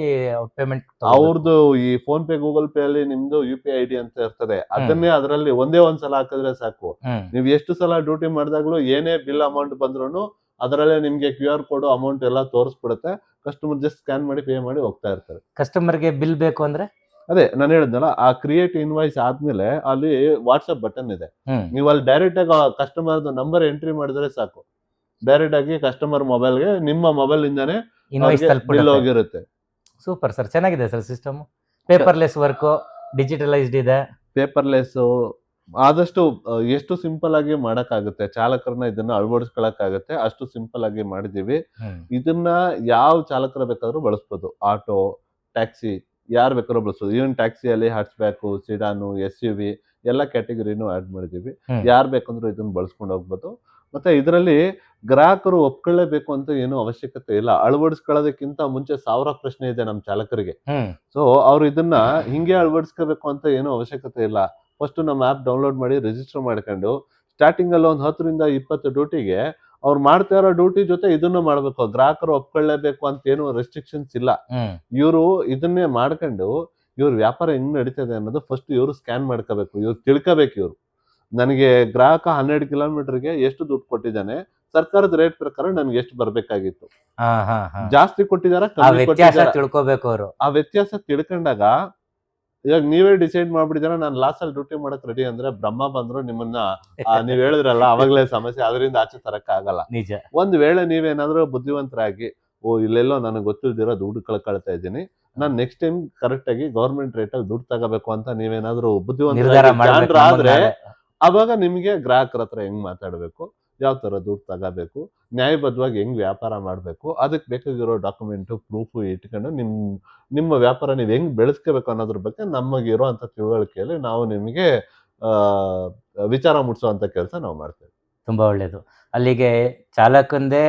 ಪೇಮೆಂಟ್ ಅವ್ರದ್ದು ಈ ಫೋನ್ ಪೇ ಗೂಗಲ್ ಪೇ ಅಲ್ಲಿ ನಿಮ್ದು UPI ID ಅಂತ ಇರ್ತದೆ, ಅದನ್ನೇ ಅದರಲ್ಲಿ ಒಂದೇ ಒಂದ್ಸಲ ಹಾಕಿದ್ರೆ ಸಾಕು. ನೀವು ಎಷ್ಟು ಸಲ ಡ್ಯೂಟಿ ಮಾಡಿದಾಗ್ಲೂ ಏನೇ ಬಿಲ್ ಅಮೌಂಟ್ ಬಂದ್ರು ಅದರಲ್ಲೇ ನಿಮ್ಗೆ QR ಕೋಡ್ ಅಮೌಂಟ್ ಎಲ್ಲ ತೋರಿಸ್ಬಿಡುತ್ತೆ. ಕಸ್ಟಮರ್ ಜಸ್ಟ್ ಸ್ಕ್ಯಾನ್ ಮಾಡಿ ಪೇ ಮಾಡಿ ಹೋಗ್ತಾ ಇರ್ತಾರೆ. ಕಸ್ಟಮರ್ಗೆ ಬಿಲ್ ಬೇಕು ಅಂದ್ರೆ ಅದೇ ನಾನು ಹೇಳಿದ್ನಲ್ಲ, ಆ ಕ್ರಿಯೇಟ್ ಇನ್ವಾಯ್ಸ್ ಆದ್ಮೇಲೆ ಅಲ್ಲಿ ವಾಟ್ಸ್ಆಪ್ ಬಟನ್ ಇದೆ. ನೀವು ಅಲ್ಲಿ ಡೈರೆಕ್ಟ್ ಆಗಿ ಕಸ್ಟಮರ್ ನಂಬರ್ ಎಂಟ್ರಿ ಮಾಡಿದ್ರೆ ಸಾಕು, ಡೈರೆಕ್ಟ್ ಆಗಿ ಕಸ್ಟಮರ್ ಮೊಬೈಲ್ಗೆ ನಿಮ್ಮ ಮೊಬೈಲ್ ಇಂದಾನೆ ಇನ್ವಾಯ್ಸ್ ಬಿಲ್ ಹೋಗಿರುತ್ತೆ. ಸೂಪರ್ ಸರ್, ಚೆನ್ನಾಗಿದೆ sir system. Paperless work, digitalised ಇದೆ. ಪೇಪರ್ಲೆಸ್ ಆದಷ್ಟು ಎಷ್ಟು ಸಿಂಪಲ್ ಆಗಿ ಮಾಡಕ್ಕಾಗುತ್ತೆ, ಚಾಲಕರನ್ನ ಇದನ್ನ ಅಳವಡಿಸ್ಕೊಳಕ್ಕಾಗತ್ತೆ ಅಷ್ಟು ಸಿಂಪಲ್ ಆಗಿ ಮಾಡಿದೀವಿ. ಇದನ್ನ ಯಾವ ಚಾಲಕರು ಬೇಕಾದ್ರೂ ಬಳಸ್ಬೋದು. ಆಟೋ, ಟ್ಯಾಕ್ಸಿ ಯಾರು ಬೇಕಾದ್ರೂ ಬಳಸ್ಬೋದು. ಈವನ್ ಟ್ಯಾಕ್ಸಿಯಲ್ಲಿ ಹ್ಯಾಚ್ ಬ್ಯಾಕ್, ಸಿಡಾನು, SUV ಎಲ್ಲ ಕ್ಯಾಟಗರಿನೂ ಆಡ್ ಮಾಡಿದೀವಿ. ಯಾರು ಬೇಕಂದ್ರೂ ಇದನ್ನ ಬಳಸ್ಕೊಂಡು ಹೋಗ್ಬೋದು. ಮತ್ತೆ ಇದರಲ್ಲಿ ಗ್ರಾಹಕರು ಒಪ್ಕೊಳ್ಳೇಬೇಕು ಅಂತ ಏನು ಅವಶ್ಯಕತೆ ಇಲ್ಲ. ಅಳವಡಿಸ್ಕೊಳ್ಳೋದಕ್ಕಿಂತ ಮುಂಚೆ 1000 ಪ್ರಶ್ನೆ ಇದೆ ನಮ್ಮ ಚಾಲಕರಿಗೆ. ಸೊ ಅವ್ರು ಇದನ್ನ ಹಿಂಗೆ ಅಳವಡಿಸ್ಕೋಬೇಕು ಅಂತ ಏನು ಅವಶ್ಯಕತೆ ಇಲ್ಲ. ಫಸ್ಟ್ ನಮ್ಮ ಆಪ್ ಡೌನ್ಲೋಡ್ ಮಾಡಿ ರಿಜಿಸ್ಟರ್ ಮಾಡ್ಕೊಂಡು ಸ್ಟಾರ್ಟಿಂಗ್ ಅಲ್ಲಿ ಒಂದು 10 ರಿಂದ 20 ಡ್ಯೂಟಿಗೆ ಅವ್ರು ಮಾಡ್ತಾ ಇರೋ ಡ್ಯೂಟಿ ಜೊತೆ ಇದನ್ನ ಮಾಡ್ಬೇಕು. ಗ್ರಾಹಕರು ಒಪ್ಕೊಳ್ಳೇಬೇಕು ಅಂತ ಏನು ರೆಸ್ಟ್ರಿಕ್ಷನ್ಸ್ ಇಲ್ಲ. ಇವರು ಇದನ್ನೇ ಮಾಡ್ಕೊಂಡು ಇವ್ರ ವ್ಯಾಪಾರ ಹೆಂಗ್ ನಡೀತದೆ ಅನ್ನೋದು ಫಸ್ಟ್ ಇವರು ಸ್ಕ್ಯಾನ್ ಮಾಡ್ಕೋಬೇಕು. ಇವ್ರು ತಿಳ್ಕೋಬೇಕು. ಇವ್ರು ನನಗೆ ಗ್ರಾಹಕ 12 ಕಿಲೋಮೀಟರ್ಗೆ ಎಷ್ಟು ದುಡ್ಡು ಕೊಟ್ಟಿದ್ದಾನೆ, ಸರ್ಕಾರದ ರೇಟ್ ಪ್ರಕಾರ ನನ್ಗೆ ಎಷ್ಟು ಬರ್ಬೇಕಾಗಿತ್ತು, ಜಾಸ್ತಿ ಕೊಟ್ಟಿದಾರ ಕಮ್ಮಿ ಕೊಟ್ಟಿದಾರ ತಿಳ್ಕೋಬೇಕು ಅವರು. ಆ ವ್ಯತ್ಯಾಸ ತಿಳ್ಕೊಂಡಾಗ ಇವಾಗ ನೀವೇ ಡಿಸೈಡ್ ಮಾಡ್ಬಿಟ್ಟಿದಾರ ನಾನು ಲಾಸ್ಟ್ ಅಲ್ಲಿ ಡ್ಯೂಟಿ ಮಾಡಕ್ ರೆಡಿ ಅಂದ್ರೆ ಬ್ರಹ್ಮ ಬಂದ್ರು ನಿಮ್ಮನ್ನ ನೀವ್ ಹೇಳಿದ್ರಲ್ಲ ಅವಾಗ್ಲೇ ಸಮಸ್ಯೆ, ಅದರಿಂದ ಆಚೆ ತರಕ್ ಆಗಲ್ಲ. ನಿಜ. ಒಂದ್ ವೇಳೆ ನೀವೇನಾದ್ರೂ ಬುದ್ಧಿವಂತರಾಗಿ ಇಲ್ಲೆಲ್ಲೋ ನನಗೆ ಗೊತ್ತಿಲ್ದಿರೋ ದುಡ್ಡು ಕಳ್ಕೊಳ್ತಾ ಇದ್ದೀನಿ, ನಾನ್ ನೆಕ್ಸ್ಟ್ ಟೈಮ್ ಕರೆಕ್ಟ್ ಆಗಿ ಗವರ್ಮೆಂಟ್ ರೇಟ್ ಅಲ್ಲಿ ದುಡ್ಡು ತಗೋಬೇಕು ಅಂತ ನೀವೇನಾದ್ರೂ ಬುದ್ಧಿವಂತರಾದ್ರೆ ಅವಾಗ ನಿಮ್ಗೆ ಗ್ರಾಹಕರ ಹತ್ರ ಹೆಂಗ್ ಮಾತಾಡ್ಬೇಕು, ಯಾವ ತರ ದುಡ್ಡು ತಗೋಬೇಕು, ನ್ಯಾಯಬದ್ಧವಾಗಿ ಹೆಂಗ್ ವ್ಯಾಪಾರ ಮಾಡ್ಬೇಕು, ಅದಕ್ಕೆ ಬೇಕಾಗಿರೋ ಡಾಕ್ಯುಮೆಂಟ್ ಪ್ರೂಫ್ ಇಟ್ಕೊಂಡು ನಿಮ್ಮ ವ್ಯಾಪಾರ ನೀವ್ ಹೆಂಗ್ ಬೆಳೆಸ್ಕೋಬೇಕು ಅನ್ನೋದ್ರ ಬಗ್ಗೆ ನಮಗಿರೋ ಅಂತ ತಿಳುವಳಿಕೆಯಲ್ಲಿ ನಾವು ನಿಮಗೆ ವಿಚಾರ ಮುಟ್ಸೋಂತ ಕೆಲಸ ನಾವು ಮಾಡ್ತೇವೆ. ತುಂಬಾ ಒಳ್ಳೇದು. ಅಲ್ಲಿಗೆ ಚಾಲಕಂದೇ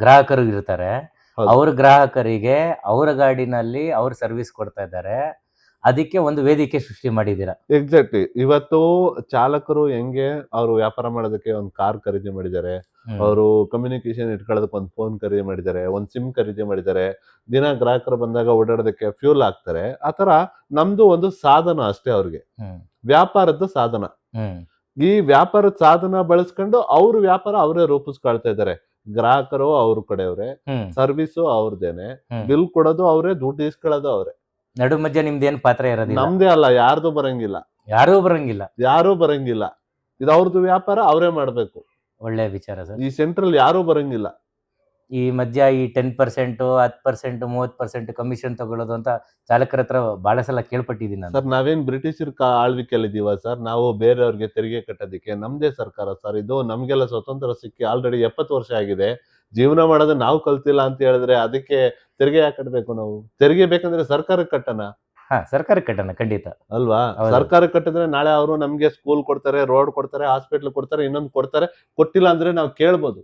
ಗ್ರಾಹಕರು ಇರ್ತಾರೆ, ಅವ್ರ ಗ್ರಾಹಕರಿಗೆ ಅವರ ಗಾಡಿನಲ್ಲಿ ಅವ್ರ ಸರ್ವಿಸ್ ಕೊಡ್ತಾ ಇದ್ದಾರೆ. ಅದಕ್ಕೆ ಒಂದು ವೇದಿಕೆ ಸೃಷ್ಟಿ ಮಾಡಿದ್ದೀರಾ. ಎಕ್ಸಾಕ್ಟ್ಲಿ. ಇವತ್ತು ಚಾಲಕರು ಹೆಂಗೆ ಅವರು ವ್ಯಾಪಾರ ಮಾಡೋದಕ್ಕೆ ಒಂದು ಕಾರ್ ಖರೀದಿ ಮಾಡಿದ್ದಾರೆ, ಅವರು ಕಮ್ಯುನಿಕೇಶನ್ ಇಟ್ಕೊಳ್ಳೋದಕ್ಕೆ ಒಂದು ಫೋನ್ ಖರೀದಿ ಮಾಡಿದ್ದಾರೆ, ಒಂದು ಸಿಮ್ ಖರೀದಿ ಮಾಡಿದ್ದಾರೆ, ದಿನ ಗ್ರಾಹಕರು ಬಂದಾಗ ಓಡಾಡೋದಕ್ಕೆ ಫ್ಯೂಲ್ ಹಾಕ್ತಾರೆ. ಆತರ ನಮ್ದು ಒಂದು ಸಾಧನ ಅಷ್ಟೇ, ಅವ್ರಿಗೆ ವ್ಯಾಪಾರದ ಸಾಧನ. ಈ ವ್ಯಾಪಾರದ ಸಾಧನ ಬಳಸ್ಕೊಂಡು ಅವ್ರ ವ್ಯಾಪಾರ ಅವರೇ ರೂಪಿಸ್ಕೊಳ್ತಾ ಇದ್ದಾರೆ. ಗ್ರಾಹಕರು ಅವ್ರ ಕಡೆಯವ್ರೆ, ಸರ್ವಿಸು ಅವ್ರದೇನೆ, ಬಿಲ್ ಕೊಡೋದು ಅವ್ರೆ, ದುಡ್ಡು ಇಸ್ಕೊಳ್ಳೋದು ಅವ್ರೆ. ನಡು ಮಧ್ಯ ನಿಮ್ದೇನ್ ಪಾತ್ರ ಇರೋದಿಲ್ಲ. ನಮ್ದೇ ಅಲ್ಲ, ಯಾರ್ದು ಬರಂಗಿಲ್ಲ, ಯಾರೂ ಬರಂಗಿಲ್ಲ. ಇದು ಅವ್ರದ್ದು ವ್ಯಾಪಾರ, ಅವರೇ ಮಾಡ್ಬೇಕು. ಒಳ್ಳೆ ವಿಚಾರ ಸರ್. ಈ ಸೆಂಟ್ರಲ್ ಯಾರೂ ಬರಂಗಿಲ್ಲ. ಈ ಮಧ್ಯ ಈ 10%, 10%, 30% ಕಮಿಷನ್ ತಗೊಳ್ಳೋದು ಅಂತ ಚಾಲಕರ ಹತ್ರ ಬಹಳ ಸಲ ಕೇಳ್ಪಟ್ಟಿದ್ದೀನಿ ಸರ್. ನಾವೇನ್ ಬ್ರಿಟಿಷರ್ ಆಳ್ವಿಕೆಯಲ್ಲಿ ಇದೀವ ಸರ್? ನಾವು ಬೇರೆಯವ್ರಿಗೆ ತೆರಿಗೆ ಕಟ್ಟೋದಿಕ್ಕೆ ನಮ್ದೇ ಸರ್ಕಾರ ಸರ್ ಇದು. ನಮ್ಗೆಲ್ಲ ಸ್ವತಂತ್ರ ಸಿಕ್ಕಿ ಆಲ್ರೆಡಿ 70 ವರ್ಷ ಆಗಿದೆ. ಜೀವನ ಮಾಡೋದು ನಾವು ಕಲ್ತಿಲ್ಲ ಅಂತ ಹೇಳಿದ್ರೆ ಅದಕ್ಕೆ ತೆರಿಗೆ ಯಾಕೆ ಕಟ್ಟಬೇಕು? ನಾವು ತೆರಿಗೆ ಬೇಕಂದ್ರೆ ಸರ್ಕಾರಕ್ಕೆ ಕಟ್ಟಣ. ಸರ್ಕಾರಕ್ಕೆ ಕಟ್ಟಣ, ಖಂಡಿತ ಅಲ್ವಾ? ಸರ್ಕಾರಕ್ಕೆ ಕಟ್ಟಿದ್ರೆ ನಾಳೆ ಅವರು ನಮ್ಗೆ ಸ್ಕೂಲ್ ಕೊಡ್ತಾರೆ, ರೋಡ್ ಕೊಡ್ತಾರೆ, ಹಾಸ್ಪಿಟಲ್ ಕೊಡ್ತಾರೆ, ಇನ್ನೊಂದು ಕೊಡ್ತಾರೆ. ಕೊಟ್ಟಿಲ್ಲ ಅಂದ್ರೆ ನಾವು ಕೇಳ್ಬೋದು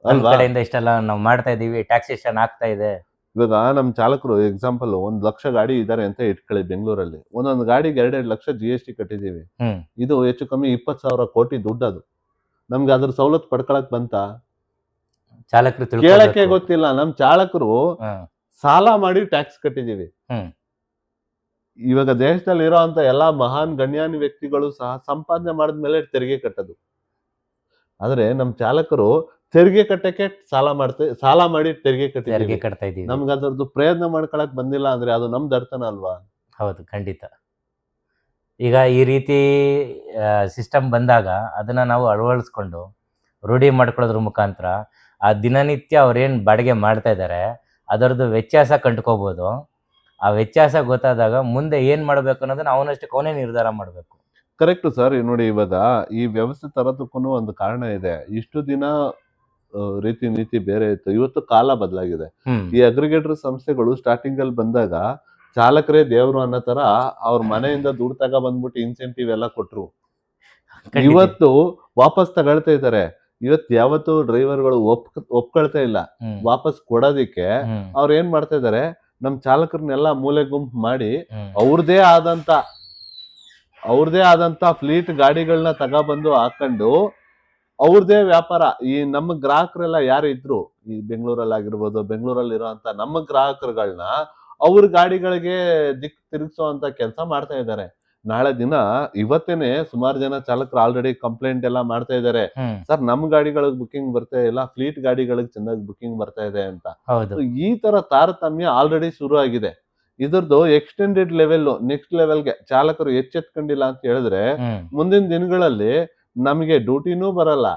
ಅಲ್ವಾ? ಇಷ್ಟೆಲ್ಲ ನಾವು ಮಾಡ್ತಾ ಇದೀವಿ, ಟ್ಯಾಕ್ಸೇಷನ್ ಆಗ್ತಾ ಇದೆ. ಇವಾಗ ನಮ್ ಚಾಲಕರು ಎಕ್ಸಾಂಪಲ್ 1 ಲಕ್ಷ ಗಾಡಿ ಇದಾರೆ ಅಂತ ಇಟ್ಕೊಳ್ಳಿ ಬೆಂಗಳೂರಲ್ಲಿ. ಒಂದೊಂದು ಗಾಡಿಗೆ 2-2 ಲಕ್ಷ GST ಕಟ್ಟಿದೀವಿ. ಇದು ಹೆಚ್ಚು ಕಮ್ಮಿ 20,000 ಕೋಟಿ ದುಡ್ಡು. ಅದು ನಮ್ಗೆ ಅದ್ರ ಸವಲತ್ತು ಪಡ್ಕೊಳಕ್ ಬಂತ? ಚಾಲಕರು ಕೇಳಕ್ಕೆ ಗೊತ್ತಿಲ್ಲ. ನಮ್ ಚಾಲಕರು ಸಾಲ ಮಾಡಿ ಟ್ಯಾಕ್ಸ್ ಕಟ್ಟಿದೀವಿ. ಇವಾಗ ದೇಶದಲ್ಲಿ ಇರೋ ಅಂತ ಎಲ್ಲಾ ಮಹಾನ್ ಗಣ್ಯಾನಿ ವ್ಯಕ್ತಿಗಳು ಸಹ ಸಂಪಾದನೆ ಮಾಡಿದ್ಮೇಲೆ ತೆರಿಗೆ ಕಟ್ಟೋದು. ಆದ್ರೆ ನಮ್ ಚಾಲಕರು ತೆರಿಗೆ ಕಟ್ಟಕ್ಕೆ ಸಾಲ ಮಾಡಿ ತೆರಿಗೆ ಕಟ್ತಾ ಇದೀವಿ. ನಮ್ಗೆ ಅದ್ರದ್ದು ಪ್ರಯತ್ನ ಮಾಡ್ಕೊಳಕ್ ಬಂದಿಲ್ಲ ಅಂದ್ರೆ ಅದು ನಮ್ದು ಅರ್ಥನ ಅಲ್ವಾ? ಹೌದು, ಖಂಡಿತ. ಈಗ ಈ ರೀತಿ ಸಿಸ್ಟಮ್ ಬಂದಾಗ ಅದನ್ನ ನಾವು ಅಳವಡಿಸ್ಕೊಂಡು ರೂಢಿ ಮಾಡ್ಕೊಳ್ಳೋದ್ರ ಮುಖಾಂತರ ಆ ದಿನನಿತ್ಯ ಅವ್ರೇನ್ ಬಾಡಿಗೆ ಮಾಡ್ತಾ ಇದ್ದಾರೆ ಅದರದ್ದು ವ್ಯತ್ಯಾಸ ಕಂಡುಕೋಬಹುದು. ಆ ವ್ಯತ್ಯಾಸ ಗೊತ್ತಾದಾಗ ಮುಂದೆ ಏನ್ ಮಾಡ್ಬೇಕು ಅನ್ನೋದನ್ನ ಅವನಷ್ಟಕ್ಕೆ ಅವನೇ ನಿರ್ಧಾರ ಮಾಡ್ಬೇಕು. Correct sir. ನೋಡಿ, ಇವಾಗ ಈ ವ್ಯವಸ್ಥೆ ತರೋದಕ್ಕೂ ಒಂದು ಕಾರಣ ಇದೆ. ಇಷ್ಟು ದಿನ ರೀತಿ ನೀತಿ ಬೇರೆ ಇತ್ತು, ಇವತ್ತು ಕಾಲ ಬದಲಾಗಿದೆ. ಈ ಅಗ್ರಿಗೇಟರ್ ಸಂಸ್ಥೆಗಳು ಸ್ಟಾರ್ಟಿಂಗ್ ಅಲ್ಲಿ ಬಂದಾಗ ಚಾಲಕರೇ ದೇವ್ರು ಅನ್ನೋ ತರ ಅವ್ರ ಮನೆಯಿಂದ ದುಡ್ಡು ತಗೋ ಬಂದ್ಬಿಟ್ಟು ಇನ್ಸೆಂಟಿವ್ ಎಲ್ಲ ಕೊಟ್ರು. ಖಂಡಿತ. ಇವತ್ತು ವಾಪಸ್ ತಗೊಳ್ತಾ ಇದಾರೆ. ಇವತ್ತು ಯಾವತ್ತು ಡ್ರೈವರ್ಗಳು ಒಪ್ಕೊಳ್ತಾ ಇಲ್ಲ. ವಾಪಸ್ ಕೊಡೋದಿಕ್ಕೆ ಅವ್ರು ಏನ್ ಮಾಡ್ತಾ ಇದಾರೆ, ನಮ್ ಚಾಲಕರನ್ನೆಲ್ಲ ಮೂಲೆ ಗುಂಪು ಮಾಡಿ ಅವ್ರದೇ ಆದಂತ ಫ್ಲೀಟ್ ಗಾಡಿಗಳನ್ನ ತಗೊಬಂದು ಹಾಕೊಂಡು ಅವ್ರದೇ ವ್ಯಾಪಾರ. ಈ ನಮ್ಮ ಗ್ರಾಹಕರೆಲ್ಲ ಯಾರು ಇದ್ರು, ಈ ಬೆಂಗಳೂರಲ್ಲಿ ಆಗಿರ್ಬೋದು, ಬೆಂಗಳೂರಲ್ಲಿ ಇರೋಂತ ನಮ್ಮ ಗ್ರಾಹಕರುಗಳನ್ನ ಅವ್ರ ಗಾಡಿಗಳಿಗೆ ದಿಕ್ಕು ತಿರುಗಿಸುವಂತ ಕೆಲಸ ಮಾಡ್ತಾ ಇದ್ದಾರೆ. ನಾಳೆ ದಿನ ಇವತ್ತೇನೆ ಸುಮಾರು ಜನ ಚಾಲಕರು ಆಲ್ರೆಡಿ ಕಂಪ್ಲೇಂಟ್ ಎಲ್ಲ ಮಾಡ್ತಾ ಇದ್ದಾರೆ, ಸರ್ ನಮ್ ಗಾಡಿಗಳಿಗೆ ಬುಕಿಂಗ್ ಬರ್ತಾ ಇಲ್ಲ, ಫ್ಲೀಟ್ ಗಾಡಿಗಳಿಗೆ ಚೆನ್ನಾಗಿ ಬುಕಿಂಗ್ ಬರ್ತಾ ಇದೆ ಅಂತ. ಈ ತರ ತಾರತಮ್ಯ ಆಲ್ರೆಡಿ ಶುರು ಆಗಿದೆ. ಇದ್ರದ್ದು ಎಕ್ಸ್ಟೆಂಡೆಡ್ ಲೆವೆಲ್, ನೆಕ್ಸ್ಟ್ ಲೆವೆಲ್ಗೆ ಚಾಲಕರು ಎಚ್ಚೆತ್ಕೊಂಡಿಲ್ಲ ಅಂತ ಹೇಳಿದ್ರೆ ಮುಂದಿನ ದಿನಗಳಲ್ಲಿ ನಮಗೆ ಡ್ಯೂಟಿನೂ ಬರಲ್ಲ,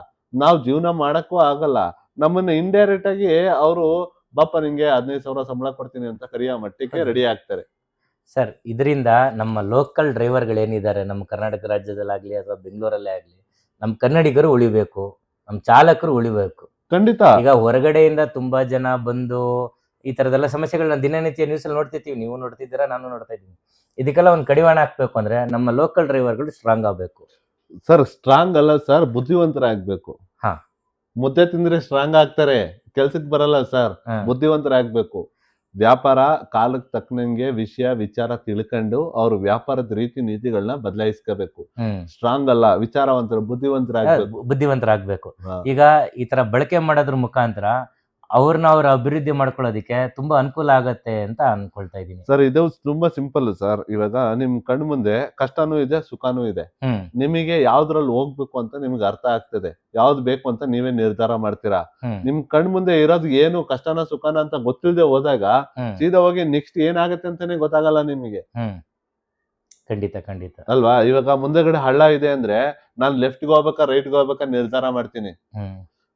ನಾವ್ ಜೀವನ ಮಾಡಕ್ಕೂ ಆಗಲ್ಲ. ನಮ್ಮನ್ನ ಇಂಡೈರೆಕ್ಟ್ ಆಗಿ ಅವರು ಬಾಪ ನಿಂಗೆ 15,000 ಸಂಬಳ ಕೊಡ್ತೀನಿ ಅಂತ ಕರಿಯೋ ಮಟ್ಟಕ್ಕೆ ರೆಡಿ ಆಗ್ತಾರೆ. ಸರ್, ಇದರಿಂದ ನಮ್ಮ ಲೋಕಲ್ ಡ್ರೈವರ್ಗಳೇನಿದ್ದಾರೆ ನಮ್ಮ ಕರ್ನಾಟಕ ರಾಜ್ಯದಲ್ಲಾಗ್ಲಿ ಅಥವಾ ಬೆಂಗಳೂರಲ್ಲೇ ಆಗ್ಲಿ, ನಮ್ಮ ಕನ್ನಡಿಗರು ಉಳಿಬೇಕು, ನಮ್ಮ ಚಾಲಕರು ಉಳಿಬೇಕು. ಖಂಡಿತ. ಈಗ ಹೊರಗಡೆಯಿಂದ ತುಂಬಾ ಜನ ಬಂದು ಈ ತರದೆಲ್ಲ ಸಮಸ್ಯೆಗಳನ್ನ ದಿನನಿತ್ಯ ನ್ಯೂಸ್ ಅಲ್ಲಿ ನೋಡ್ತಿರ್ತೀವಿ, ನೀವು ನೋಡ್ತಿದ್ದೀರಾ, ನಾನು ನೋಡ್ತಾ ಇದ್ದೀನಿ. ಇದಕ್ಕೆಲ್ಲ ಒಂದು ಕಡಿವಾಣ ಹಾಕ್ಬೇಕು ಅಂದ್ರೆ ನಮ್ಮ ಲೋಕಲ್ ಡ್ರೈವರ್ಗಳು ಸ್ಟ್ರಾಂಗ್ ಆಗ್ಬೇಕು. ಸರ್ ಸ್ಟ್ರಾಂಗ್ ಅಲ್ಲ ಸರ್, ಬುದ್ಧಿವಂತರಾಗ್ಬೇಕು. ಮುದ್ದೆ ತಿಂದ್ರೆ ಸ್ಟ್ರಾಂಗ್ ಆಗ್ತಾರೆ, ಕೆಲ್ಸಕ್ಕೆ ಬರಲ್ಲ ಸರ್. ಬುದ್ಧಿವಂತರಾಗ್ಬೇಕು. ವ್ಯಾಪಾರ ಕಾಲಕ್ಕೆ ತಕ್ಕನಂಗೆ ವಿಚಾರ ತಿಳ್ಕೊಂಡು ಅವ್ರ ವ್ಯಾಪಾರದ ರೀತಿ ನೀತಿಗಳನ್ನ ಬದಲಾಯಿಸ್ಕೋಬೇಕು. ಸ್ಟ್ರಾಂಗ್ ಅಲ್ಲ, ವಿಚಾರವಂತರು, ಬುದ್ಧಿವಂತರಾಗ್ಬೇಕು. ಈಗ ಈ ತರ ಬಳಕೆ ಮಾಡೋದ್ರ ಮುಖಾಂತರ ಅವ್ರನ್ನ ಅಭಿವೃದ್ಧಿ ಮಾಡ್ಕೊಳ್ಳೋದಿಕ್ಕೆ ತುಂಬಾ ಅನುಕೂಲ ಆಗತ್ತೆ ಅಂತ ಅನ್ಕೊಳ್ತಾ ಇದೀನಿ. ಸರ್ ಇದು ತುಂಬಾ ಸಿಂಪಲ್ ಸರ್. ಇವಾಗ ನಿಮ್ ಕಣ್ ಮುಂದೆ ಕಷ್ಟನೂ ಇದೆ, ಸುಖನೂ ಇದೆ. ನಿಮಗೆ ಯಾವ್ದ್ರಲ್ಲಿ ಹೋಗ್ಬೇಕು ಅಂತ ನಿಮ್ಗೆ ಅರ್ಥ ಆಗ್ತದೆ, ಯಾವ್ದು ಬೇಕು ಅಂತ ನೀವೇ ನಿರ್ಧಾರ ಮಾಡ್ತೀರಾ. ನಿಮ್ ಕಣ್ ಮುಂದೆ ಇರೋದು ಏನು ಕಷ್ಟನ ಸುಖನ ಅಂತ ಗೊತ್ತಿಲ್ಲದೆ ಹೋದಾಗ ಸೀದಾ ಹೋಗಿ ನೆಕ್ಸ್ಟ್ ಏನಾಗತ್ತೆ ಅಂತಾನೆ ಗೊತ್ತಾಗಲ್ಲ ನಿಮಗೆ. ಖಂಡಿತ ಅಲ್ವಾ? ಇವಾಗ ಮುಂದೆಗಡೆ ಹಳ್ಳ ಇದೆ ಅಂದ್ರೆ ನಾನ್ ಲೆಫ್ಟ್ಗೆ ಹೋಗ್ಬೇಕಾ ರೈಟ್ಗೆ ಹೋಗ್ಬೇಕಾ ನಿರ್ಧಾರ ಮಾಡ್ತೀನಿ.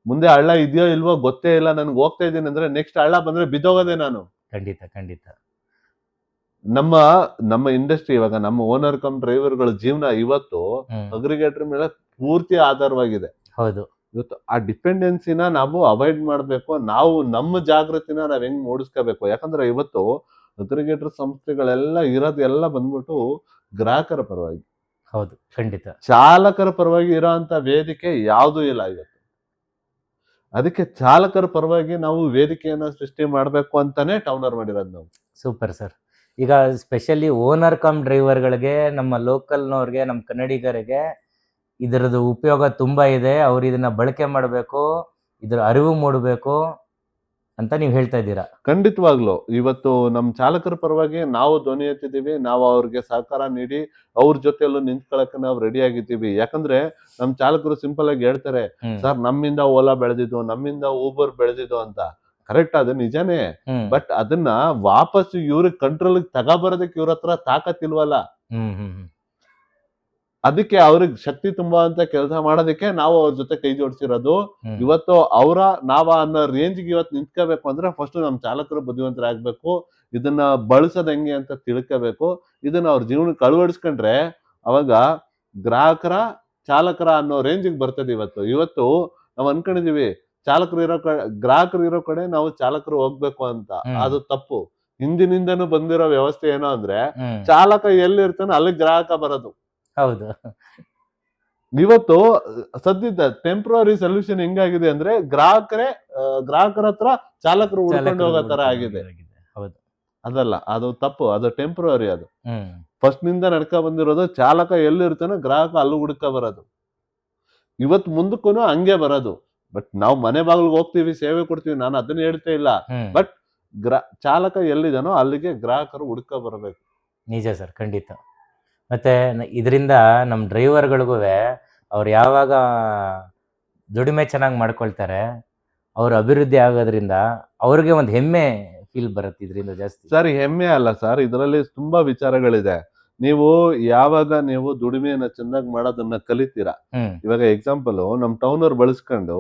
ಮುಂದೆ ಹಳ್ಳ ಇದೆಯೋ ಇಲ್ವೋ ಗೊತ್ತೇ ಇಲ್ಲ, ನನ್ಗೆ ಹೋಗ್ತಾ ಇದ್ದೀನಿ ಅಂದ್ರೆ ನೆಕ್ಸ್ಟ್ ಹಳ್ಳ ಬಂದ್ರೆ ಬಿದ್ದೋಗೋದೆ ನಾನು. ಖಂಡಿತ. ನಮ್ಮ ಇಂಡಸ್ಟ್ರಿ ಇವಾಗ ನಮ್ಮ ಓನರ್ ಕಮ್ ಡ್ರೈವರ್ಗಳ ಜೀವನ ಇವತ್ತು ಅಗ್ರಿಗೇಟರ್ ಮೇಲೆ ಪೂರ್ತಿ ಆಧಾರವಾಗಿದೆ. ಹೌದು. ಇವತ್ತು ಆ ಡಿಪೆಂಡೆನ್ಸಿನ ನಾವು ಅವಾಯ್ಡ್ ಮಾಡ್ಬೇಕು. ನಾವು ನಮ್ಮ ಜಾಗೃತಿನ ನಾವ್ ಹೆಂಗ್ ಮೂಡಿಸ್ಕೋಬೇಕು. ಯಾಕಂದ್ರೆ ಇವತ್ತು ಅಗ್ರಿಗೇಟರ್ ಸಂಸ್ಥೆಗಳೆಲ್ಲ ಇರೋದೆಲ್ಲ ಬಂದ್ಬಿಟ್ಟು ಗ್ರಾಹಕರ ಪರವಾಗಿ. ಹೌದು, ಖಂಡಿತ. ಚಾಲಕರ ಪರವಾಗಿ ಇರೋ ಅಂತ ವೇದಿಕೆ ಯಾವ್ದೂ ಇಲ್ಲ ಇವತ್ತು. ಅದಕ್ಕೆ ಚಾಲಕರ ಪರವಾಗಿ ನಾವು ವೇದಿಕೆಯನ್ನ ಸೃಷ್ಟಿ ಮಾಡ್ಬೇಕು ಅಂತಾನೆ ಟೌನರ್ ಮಾಡಿರೋದು ನಾವು. Super sir. ಈಗ ಸ್ಪೆಷಲಿ ಓನರ್ ಕಮ್ ಡ್ರೈವರ್ಗಳಿಗೆ, ನಮ್ಮ ಲೋಕಲ್ನವ್ರಿಗೆ, ನಮ್ಮ ಕನ್ನಡಿಗರಿಗೆ ಇದರದ್ದು ಉಪಯೋಗ ತುಂಬಾ ಇದೆ. ಅವ್ರು ಇದನ್ನ ಬಳಕೆ ಮಾಡಬೇಕು, ಇದ್ರ ಅರಿವು ಮೂಡಬೇಕು ಅಂತ ನೀವು ಹೇಳ್ತಾ ಇದ್ದೀರಾ. ಖಂಡಿತವಾಗ್ಲು ಇವತ್ತು ನಮ್ಮ ಚಾಲಕರ ಪರವಾಗಿ ನಾವು ಧ್ವನಿ ಎತ್ತಿದ್ದೀವಿ. ನಾವು ಅವ್ರಿಗೆ ಸಹಕಾರ ನೀಡಿ ಅವ್ರ ಜೊತೆಯಲ್ಲೂ ನಿಂತ್ಕೊಳಕ್ಕೆ ನಾವು ರೆಡಿ ಆಗಿದ್ದೀವಿ. ಯಾಕಂದ್ರೆ ನಮ್ ಚಾಲಕರು ಸಿಂಪಲ್ ಆಗಿ ಹೇಳ್ತಾರೆ, ಸರ್ ನಮ್ಮಿಂದ ಓಲಾ ಬೆಳೆದಿದ್ದು, ನಮ್ಮಿಂದ ಊಬರ್ ಬೆಳೆದಿದ್ದು ಅಂತ. ಕರೆಕ್ಟ್, ಅದು ನಿಜಾನೇ. ಬಟ್ ಅದನ್ನ ವಾಪಸ್ ಇವ್ರಿಗೆ ಕಂಟ್ರೋಲ್ ತಗೋಬರೋದಕ್ಕೆ ಇವ್ರ ಹತ್ರ ತಾಕತ್ತಿಲ್ವಲ್ಲ. ಅದಕ್ಕೆ ಅವ್ರಿಗೆ ಶಕ್ತಿ ತುಂಬುವಂತ ಕೆಲಸ ಮಾಡೋದಕ್ಕೆ ನಾವು ಅವ್ರ ಜೊತೆ ಕೈ ಜೋಡಿಸಿರೋದು. ಇವತ್ತು ನಾವ ಅನ್ನೋ ರೇಂಜ್ಗೆ ಇವತ್ತು ನಿಂತ್ಕೋಬೇಕು ಅಂದ್ರೆ ಫಸ್ಟ್ ನಮ್ ಚಾಲಕರು ಬುದ್ಧಿವಂತರಾಗ್ಬೇಕು. ಇದನ್ನ ಬಳಸೋದ್ ಹೆಂಗೆ ಅಂತ ತಿಳ್ಕೋಬೇಕು. ಇದನ್ನ ಅವ್ರ ಜೀವನಕ್ಕೆ ಅಳವಡಿಸ್ಕೊಂಡ್ರೆ ಅವಾಗ ಚಾಲಕರ ಅನ್ನೋ ರೇಂಜಿಗೆ ಬರ್ತದೆ. ಇವತ್ತು ನಾವ್ ಅನ್ಕೊಂಡಿದೀವಿ ಗ್ರಾಹಕರು ಇರೋ ಕಡೆ ನಾವು ಚಾಲಕರು ಹೋಗ್ಬೇಕು ಅಂತ. ಅದು ತಪ್ಪು. ಹಿಂದಿನಿಂದನೂ ಬಂದಿರೋ ವ್ಯವಸ್ಥೆ ಏನೋ ಅಂದ್ರೆ ಚಾಲಕ ಎಲ್ಲಿರ್ತಾನೋ ಅಲ್ಲಿಗೆ ಗ್ರಾಹಕ ಬರೋದು. ಹೌದು. ಇವತ್ತು ಸದ್ಯದ ಟೆಂಪ್ರರಿ ಸೊಲ್ಯೂಷನ್ ಹೆಂಗಾಗಿದೆ ಅಂದ್ರೆ ಗ್ರಾಹಕರ ಹತ್ರ ಚಾಲಕರು ಉಳ್ಕೊಂಡು ಹೋಗೋ ತರ ಆಗಿದೆ. ಅದಲ್ಲ, ಅದು ತಪ್ಪು. ಅದು ಟೆಂಪ್ರರಿ. ಅದು ಫಸ್ಟ್ ನಿಂದ ನಡ್ಕ ಬಂದಿರೋದು. ಚಾಲಕ ಎಲ್ಲಿರ್ತಾನೋ ಗ್ರಾಹಕ ಅಲ್ಲೂ ಹುಡ್ಕ ಬರೋದು. ಇವತ್ ಮುಂದಕ್ಕೂ ಹಂಗೆ ಬರೋದು. ಬಟ್ ನಾವು ಮನೆ ಬಾಗಿಲ್ಗೆ ಹೋಗ್ತೀವಿ, ಸೇವೆ ಕೊಡ್ತೀವಿ, ನಾನು ಅದನ್ನ ಹೇಳ್ತಾ ಇಲ್ಲ. ಬಟ್ ಚಾಲಕ ಎಲ್ಲಿದಾನೋ ಅಲ್ಲಿಗೆ ಗ್ರಾಹಕರು ಹುಡ್ಕ ಬರಬೇಕು. ನಿಜ ಸರ್, ಖಂಡಿತ. ಮತ್ತೆ ಇದರಿಂದ ನಮ್ಮ ಡ್ರೈವರ್ಗಳಿಗೂ ಅವ್ರು ಯಾವಾಗ ದುಡಿಮೆ ಚೆನ್ನಾಗಿ ಮಾಡ್ಕೊಳ್ತಾರೆ, ಅವ್ರ ಅಭಿವೃದ್ಧಿ ಆಗೋದ್ರಿಂದ ಅವ್ರಿಗೆ ಒಂದು ಹೆಮ್ಮೆ ಫೀಲ್ ಬರುತ್ತೆ ಇದರಿಂದ ಜಾಸ್ತಿ. ಸರ್ ಹೆಮ್ಮೆ ಅಲ್ಲ ಸರ್, ಇದರಲ್ಲಿ ತುಂಬಾ ವಿಚಾರಗಳಿದೆ. ನೀವು ಯಾವಾಗ ನೀವು ದುಡಿಮೆಯನ್ನ ಚೆನ್ನಾಗಿ ಮಾಡೋದನ್ನ ಕಲಿತೀರಾ, ಇವಾಗ ಎಕ್ಸಾಂಪಲ್ ನಮ್ ಟೌನ್ ಅವ್ರು ಬಳಸ್ಕೊಂಡು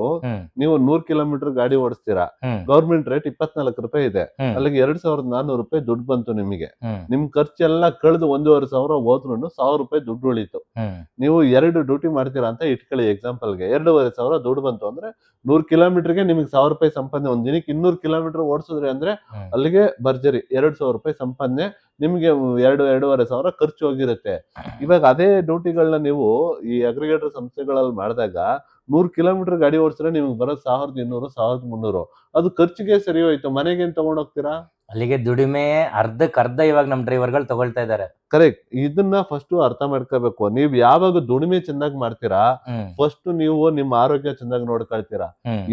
ನೀವು 100 ಕಿಲೋಮೀಟರ್ ಗಾಡಿ ಓಡಿಸ್ತೀರಾ, ಗೌರ್ಮೆಂಟ್ ರೇಟ್ 24 ರೂಪಾಯಿ ಇದೆ, ಅಲ್ಲಿಗೆ 2400 ರೂಪಾಯಿ ದುಡ್ಡು ಬಂತು ನಿಮಗೆ. ನಿಮ್ ಖರ್ಚೆಲ್ಲ ಕಳೆದು 1500 ಹೋದ್ರು 1000 ರೂಪಾಯಿ ದುಡ್ಡು ಉಳಿತು. ನೀವು 2 ಡ್ಯೂಟಿ ಮಾಡ್ತೀರಾ ಅಂತ ಇಟ್ಕೊಳ್ಳಿ ಎಕ್ಸಾಂಪಲ್ಗೆ, 2500 ದುಡ್ಡು ಬಂತು ಅಂದ್ರೆ 100 ಕಿಲೋಮೀಟರ್ಗೆ ನಿಮ್ಗೆ 1000 ರೂಪಾಯಿ ಸಂಪಾದನೆ. ಒಂದ್ ದಿನಕ್ಕೆ 200 ಕಿಲೋಮೀಟರ್ ಓಡಿಸಿದ್ರಿ ಅಂದ್ರೆ ಅಲ್ಲಿಗೆ ಭರ್ಜರಿ 2000 ರೂಪಾಯಿ ಸಂಪಾದನೆ, ನಿಮ್ಗೆ 2-2.5 ಖರ್ಚು ಹೋಗಿರುತ್ತೆ. ಇವಾಗ ಅದೇ ಡ್ಯೂಟಿಗಳನ್ನ ನೀವು ಈ ಅಗ್ರಿಗೇಟರ್ ಸಂಸ್ಥೆಗಳಲ್ಲಿ ಮಾಡಿದಾಗ 100 ಕಿಲೋಮೀಟರ್ ಗಾಡಿ ಓಡಿಸಿದ್ರೆ ನಿಮ್ಗೆ ಬರೋದು 1200 1300. ಅದು ಖರ್ಚಿಗೆ ಸರಿ ಹೋಯ್ತು. ಮನೆಗೆ ಏನ್ ತಗೊಂಡ್ ಹೋಗ್ತೀರಾ? ಅಲ್ಲಿಗೆ ದುಡಿಮೆ ಅರ್ಧಕ್ಕರ್ಧ ಇವಾಗ ನಮ್ ಡ್ರೈವರ್ಗಳು ತಗೊಳ್ತಾ ಇದಾರೆ. ಕರೆಕ್ಟ್. ಇದನ್ನ ಫಸ್ಟ್ ಅರ್ಥ ಮಾಡ್ಕೋಬೇಕು. ನೀವ್ ಯಾವಾಗ ದುಡಿಮೆ ಚೆನ್ನಾಗಿ ಮಾಡ್ತೀರಾ, ಫಸ್ಟ್ ನೀವು ನಿಮ್ಮ ಆರೋಗ್ಯ ಚೆನ್ನಾಗಿ ನೋಡ್ಕೊಳ್ತೀರಾ.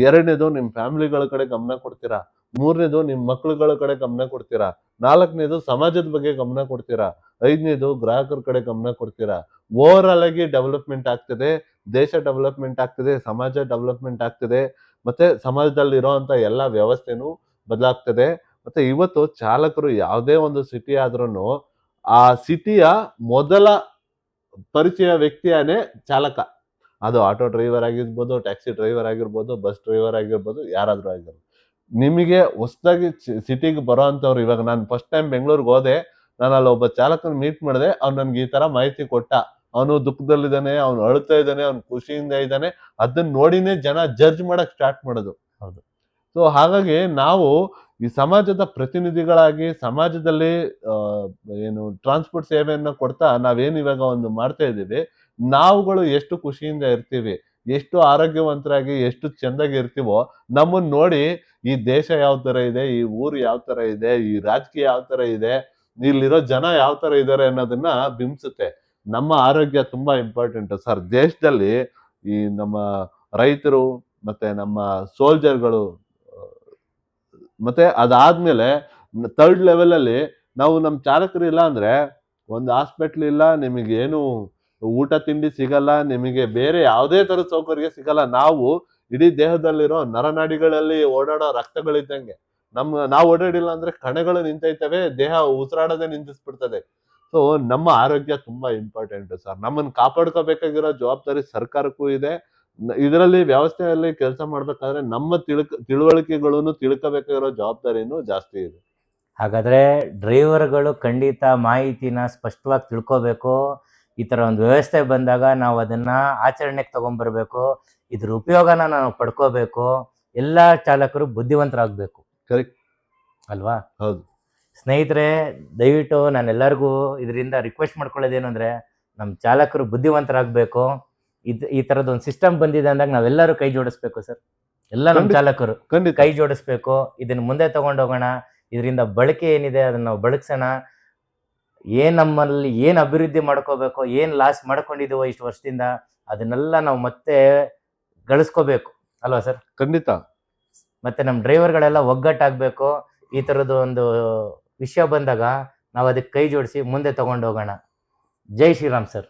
ಎರಡನೇದು ನಿಮ್ ಫ್ಯಾಮಿಲಿಗಳ ಕಡೆ ಗಮನ ಕೊಡ್ತೀರಾ. ಮೂರನೇದು ನಿಮ್ ಮಕ್ಳುಗಳ ಕಡೆ ಗಮನ ಕೊಡ್ತೀರಾ. ನಾಲ್ಕನೇದು ಸಮಾಜದ ಬಗ್ಗೆ ಗಮನ ಕೊಡ್ತೀರಾ. ಐದನೇದು ಗ್ರಾಹಕರ ಕಡೆ ಗಮನ ಕೊಡ್ತೀರಾ. ಓವರ್ ಆಲ್ ಆಗಿ ಡೆವಲಪ್ಮೆಂಟ್ ಆಗ್ತದೆ, ದೇಶ ಡೆವಲಪ್ಮೆಂಟ್ ಆಗ್ತದೆ, ಸಮಾಜ ಡೆವಲಪ್ಮೆಂಟ್ ಆಗ್ತದೆ, ಮತ್ತೆ ಸಮಾಜದಲ್ಲಿ ಇರೋಂತ ಎಲ್ಲಾ ವ್ಯವಸ್ಥೆನೂ ಬದಲಾಗ್ತದೆ. ಮತ್ತೆ ಇವತ್ತು ಚಾಲಕರು ಯಾವುದೇ ಒಂದು ಸಿಟಿ ಆದ್ರೂ ಆ ಸಿಟಿಯ ಮೊದಲ ಪರಿಚಯ ವ್ಯಕ್ತಿಯೇ ಚಾಲಕ. ಅದು ಆಟೋ ಡ್ರೈವರ್ ಆಗಿರ್ಬೋದು, ಟ್ಯಾಕ್ಸಿ ಡ್ರೈವರ್ ಆಗಿರ್ಬೋದು, ಬಸ್ ಡ್ರೈವರ್ ಆಗಿರ್ಬೋದು, ಯಾರಾದ್ರೂ ಆಗಿರ್ಬೋದು. ನಿಮಗೆ ಹೊಸದಾಗಿ ಸಿಟಿಗೆ ಬರೋ ಅಂತವ್ರು, ಇವಾಗ ನಾನು ಫಸ್ಟ್ ಟೈಮ್ ಬೆಂಗಳೂರಿಗೆ ಹೋದೆ, ನಾನು ಅಲ್ಲಿ ಒಬ್ಬ ಚಾಲಕನ ಮೀಟ್ ಮಾಡಿದೆ. ಅವ್ನು ನನ್ಗೆ ಈ ತರ ಮಾಹಿತಿ ಕೊಟ್ಟ. ಅವನು ದುಃಖದಲ್ಲಿದ್ದಾನೆ, ಅವ್ನು ಅಳ್ತಾ ಇದ್ದಾನೆ, ಅವ್ನು ಖುಷಿಯಿಂದ ಇದ್ದಾನೆ. ಅದನ್ನ ನೋಡಿನೇ ಜನ ಜಡ್ಜ್ ಮಾಡಕ್ ಸ್ಟಾರ್ಟ್ ಮಾಡೋದು. ಹೌದು. ಸೊ ಹಾಗಾಗಿ ನಾವು ಈ ಸಮಾಜದ ಪ್ರತಿನಿಧಿಗಳಾಗಿ ಸಮಾಜದಲ್ಲಿ ಏನು ಟ್ರಾನ್ಸ್ಪೋರ್ಟ್ ಸೇವೆಯನ್ನ ಕೊಡ್ತಾ ನಾವೇನ್ ಇವಾಗ ಒಂದು ಮಾಡ್ತಾ ಇದ್ದೀವಿ, ನಾವುಗಳು ಎಷ್ಟು ಖುಷಿಯಿಂದ ಇರ್ತೀವಿ, ಎಷ್ಟು ಆರೋಗ್ಯವಂತರಾಗಿ ಎಷ್ಟು ಚೆಂದಾಗಿ ಇರ್ತೀವೋ, ನಮ್ಮನ್ನ ನೋಡಿ ಈ ದೇಶ ಯಾವ ತರ ಇದೆ, ಈ ಊರು ಯಾವ ತರ ಇದೆ, ಈ ರಾಜಕೀಯ ಯಾವ ತರ ಇದೆ, ಇಲ್ಲಿರೋ ಜನ ಯಾವ ತರ ಇದಾರೆ ಅನ್ನೋದನ್ನ ಬಿಂಬಿಸುತ್ತೆ. ನಮ್ಮ ಆರೋಗ್ಯ ತುಂಬಾ ಇಂಪಾರ್ಟೆಂಟ್ ಸರ್. ದೇಶದಲ್ಲಿ ಈ ನಮ್ಮ ರೈತರು ಮತ್ತೆ ನಮ್ಮ ಸೋಲ್ಜರ್ಗಳು, ಮತ್ತೆ ಅದಾದ್ಮೇಲೆ ಥರ್ಡ್ ಲೆವೆಲ್ ಅಲ್ಲಿ ನಾವು ನಮ್ ಚಾಲಕರು ಇಲ್ಲ ಅಂದ್ರೆ ಒಂದು ಹಾಸ್ಪಿಟ್ಲ್ ಇಲ್ಲ, ನಿಮಗೆ ಏನು ಊಟ ತಿಂಡಿ ಸಿಗಲ್ಲ, ನಿಮಗೆ ಬೇರೆ ಯಾವುದೇ ತರದ ಸೌಕರ್ಯ ಸಿಗಲ್ಲ. ನಾವು ಇಡೀ ದೇಹದಲ್ಲಿರೋ ನರನಾಡಿಗಳಲ್ಲಿ ಓಡಾಡೋ ರಕ್ತಗಳಿದ್ದಂಗೆ. ನಾವು ಓಡಾಡಿಲ್ಲ ಅಂದ್ರೆ ಕಣಗಳು ನಿಂತೈತವೆ, ದೇಹ ಉಸಿರಾಡೋದೇ ನಿಂತಿಸ್ಬಿಡ್ತದೆ. ಸೊ ನಮ್ಮ ಆರೋಗ್ಯ ತುಂಬಾ ಇಂಪಾರ್ಟೆಂಟ್ ಸರ್. ನಮ್ಮನ್ನ ಕಾಪಾಡ್ಕೋಬೇಕಾಗಿರೋ ಜವಾಬ್ದಾರಿ ಸರ್ಕಾರಕ್ಕೂ ಇದೆ. ಇದರಲ್ಲಿ ವ್ಯವಸ್ಥೆಯಲ್ಲಿ ಕೆಲಸ ಮಾಡ್ಬೇಕಾದ್ರೆ ನಮ್ಮ ತಿಳುವಳಿಕೆಗಳನ್ನು ತಿಳ್ಕೋಬೇಕಾಗಿರೋ ಜವಾಬ್ದಾರಿನೂ ಜಾಸ್ತಿ ಇದೆ. ಹಾಗಾದ್ರೆ ಡ್ರೈವರ್ಗಳು ಖಂಡಿತ ಮಾಹಿತಿನ ಸ್ಪಷ್ಟವಾಗಿ ತಿಳ್ಕೋಬೇಕು. ಈ ತರ ಒಂದು ವ್ಯವಸ್ಥೆ ಬಂದಾಗ ನಾವು ಅದನ್ನ ಆಚರಣೆಗೆ ತಗೊಂಡ್ಬರ್ಬೇಕು. ಇದ್ರ ಉಪಯೋಗನ ನಾವು ಪಡ್ಕೋಬೇಕು. ಎಲ್ಲಾ ಚಾಲಕರು ಬುದ್ಧಿವಂತರಾಗ್ಬೇಕು. ಕರೆಕ್ಟ್ ಅಲ್ವಾ? ಹೌದು. ಸ್ನೇಹಿತರೆ, ದಯವಿಟ್ಟು ನಾನು ಎಲ್ಲರಿಗೂ ಇದರಿಂದ ರಿಕ್ವೆಸ್ಟ್ ಮಾಡ್ಕೊಳ್ಳೋದೇನು ಅಂದ್ರೆ, ನಮ್ಮ ಚಾಲಕರು ಬುದ್ಧಿವಂತರಾಗಬೇಕು. ಈ ತರದ ಒಂದು ಸಿಸ್ಟಮ್ ಬಂದಿದೆ ಅಂದಾಗ ನಾವೆಲ್ಲರೂ ಕೈ ಜೋಡಿಸ್ಬೇಕು ಸರ್. ಎಲ್ಲ ನಮ್ಮ ಚಾಲಕರು ಕೈ ಜೋಡಿಸ್ಬೇಕು. ಇದನ್ನ ಮುಂದೆ ತಗೊಂಡೋಗೋಣ. ಇದರಿಂದ ಬಳಕೆ ಏನಿದೆ ಅದನ್ನ ನಾವು ಬಳಸೋಣ. ನಮ್ಮಲ್ಲಿ ಏನ್ ಅಭಿವೃದ್ಧಿ ಮಾಡ್ಕೋಬೇಕು, ಏನ್ ಲಾಸ್ ಮಾಡ್ಕೊಂಡಿದೀವೋ ಇಷ್ಟು ವರ್ಷದಿಂದ, ಅದನ್ನೆಲ್ಲ ನಾವು ಮತ್ತೆ ಗಳಿಸ್ಕೋಬೇಕು ಅಲ್ವಾ ಸರ್? ಖಂಡಿತ. ಮತ್ತೆ ನಮ್ಮ ಡ್ರೈವರ್ಗಳೆಲ್ಲ ಒಗ್ಗಟ್ಟಾಗಬೇಕು. ಈ ತರದ್ದು ಒಂದು ವಿಷಯ ಬಂದಾಗ ನಾವು ಅದಕ್ಕೆ ಕೈ ಜೋಡಿಸಿ ಮುಂದೆ ತಗೊಂಡು ಹೋಗೋಣ. ಜೈ ಶ್ರೀರಾಮ್ ಸರ್.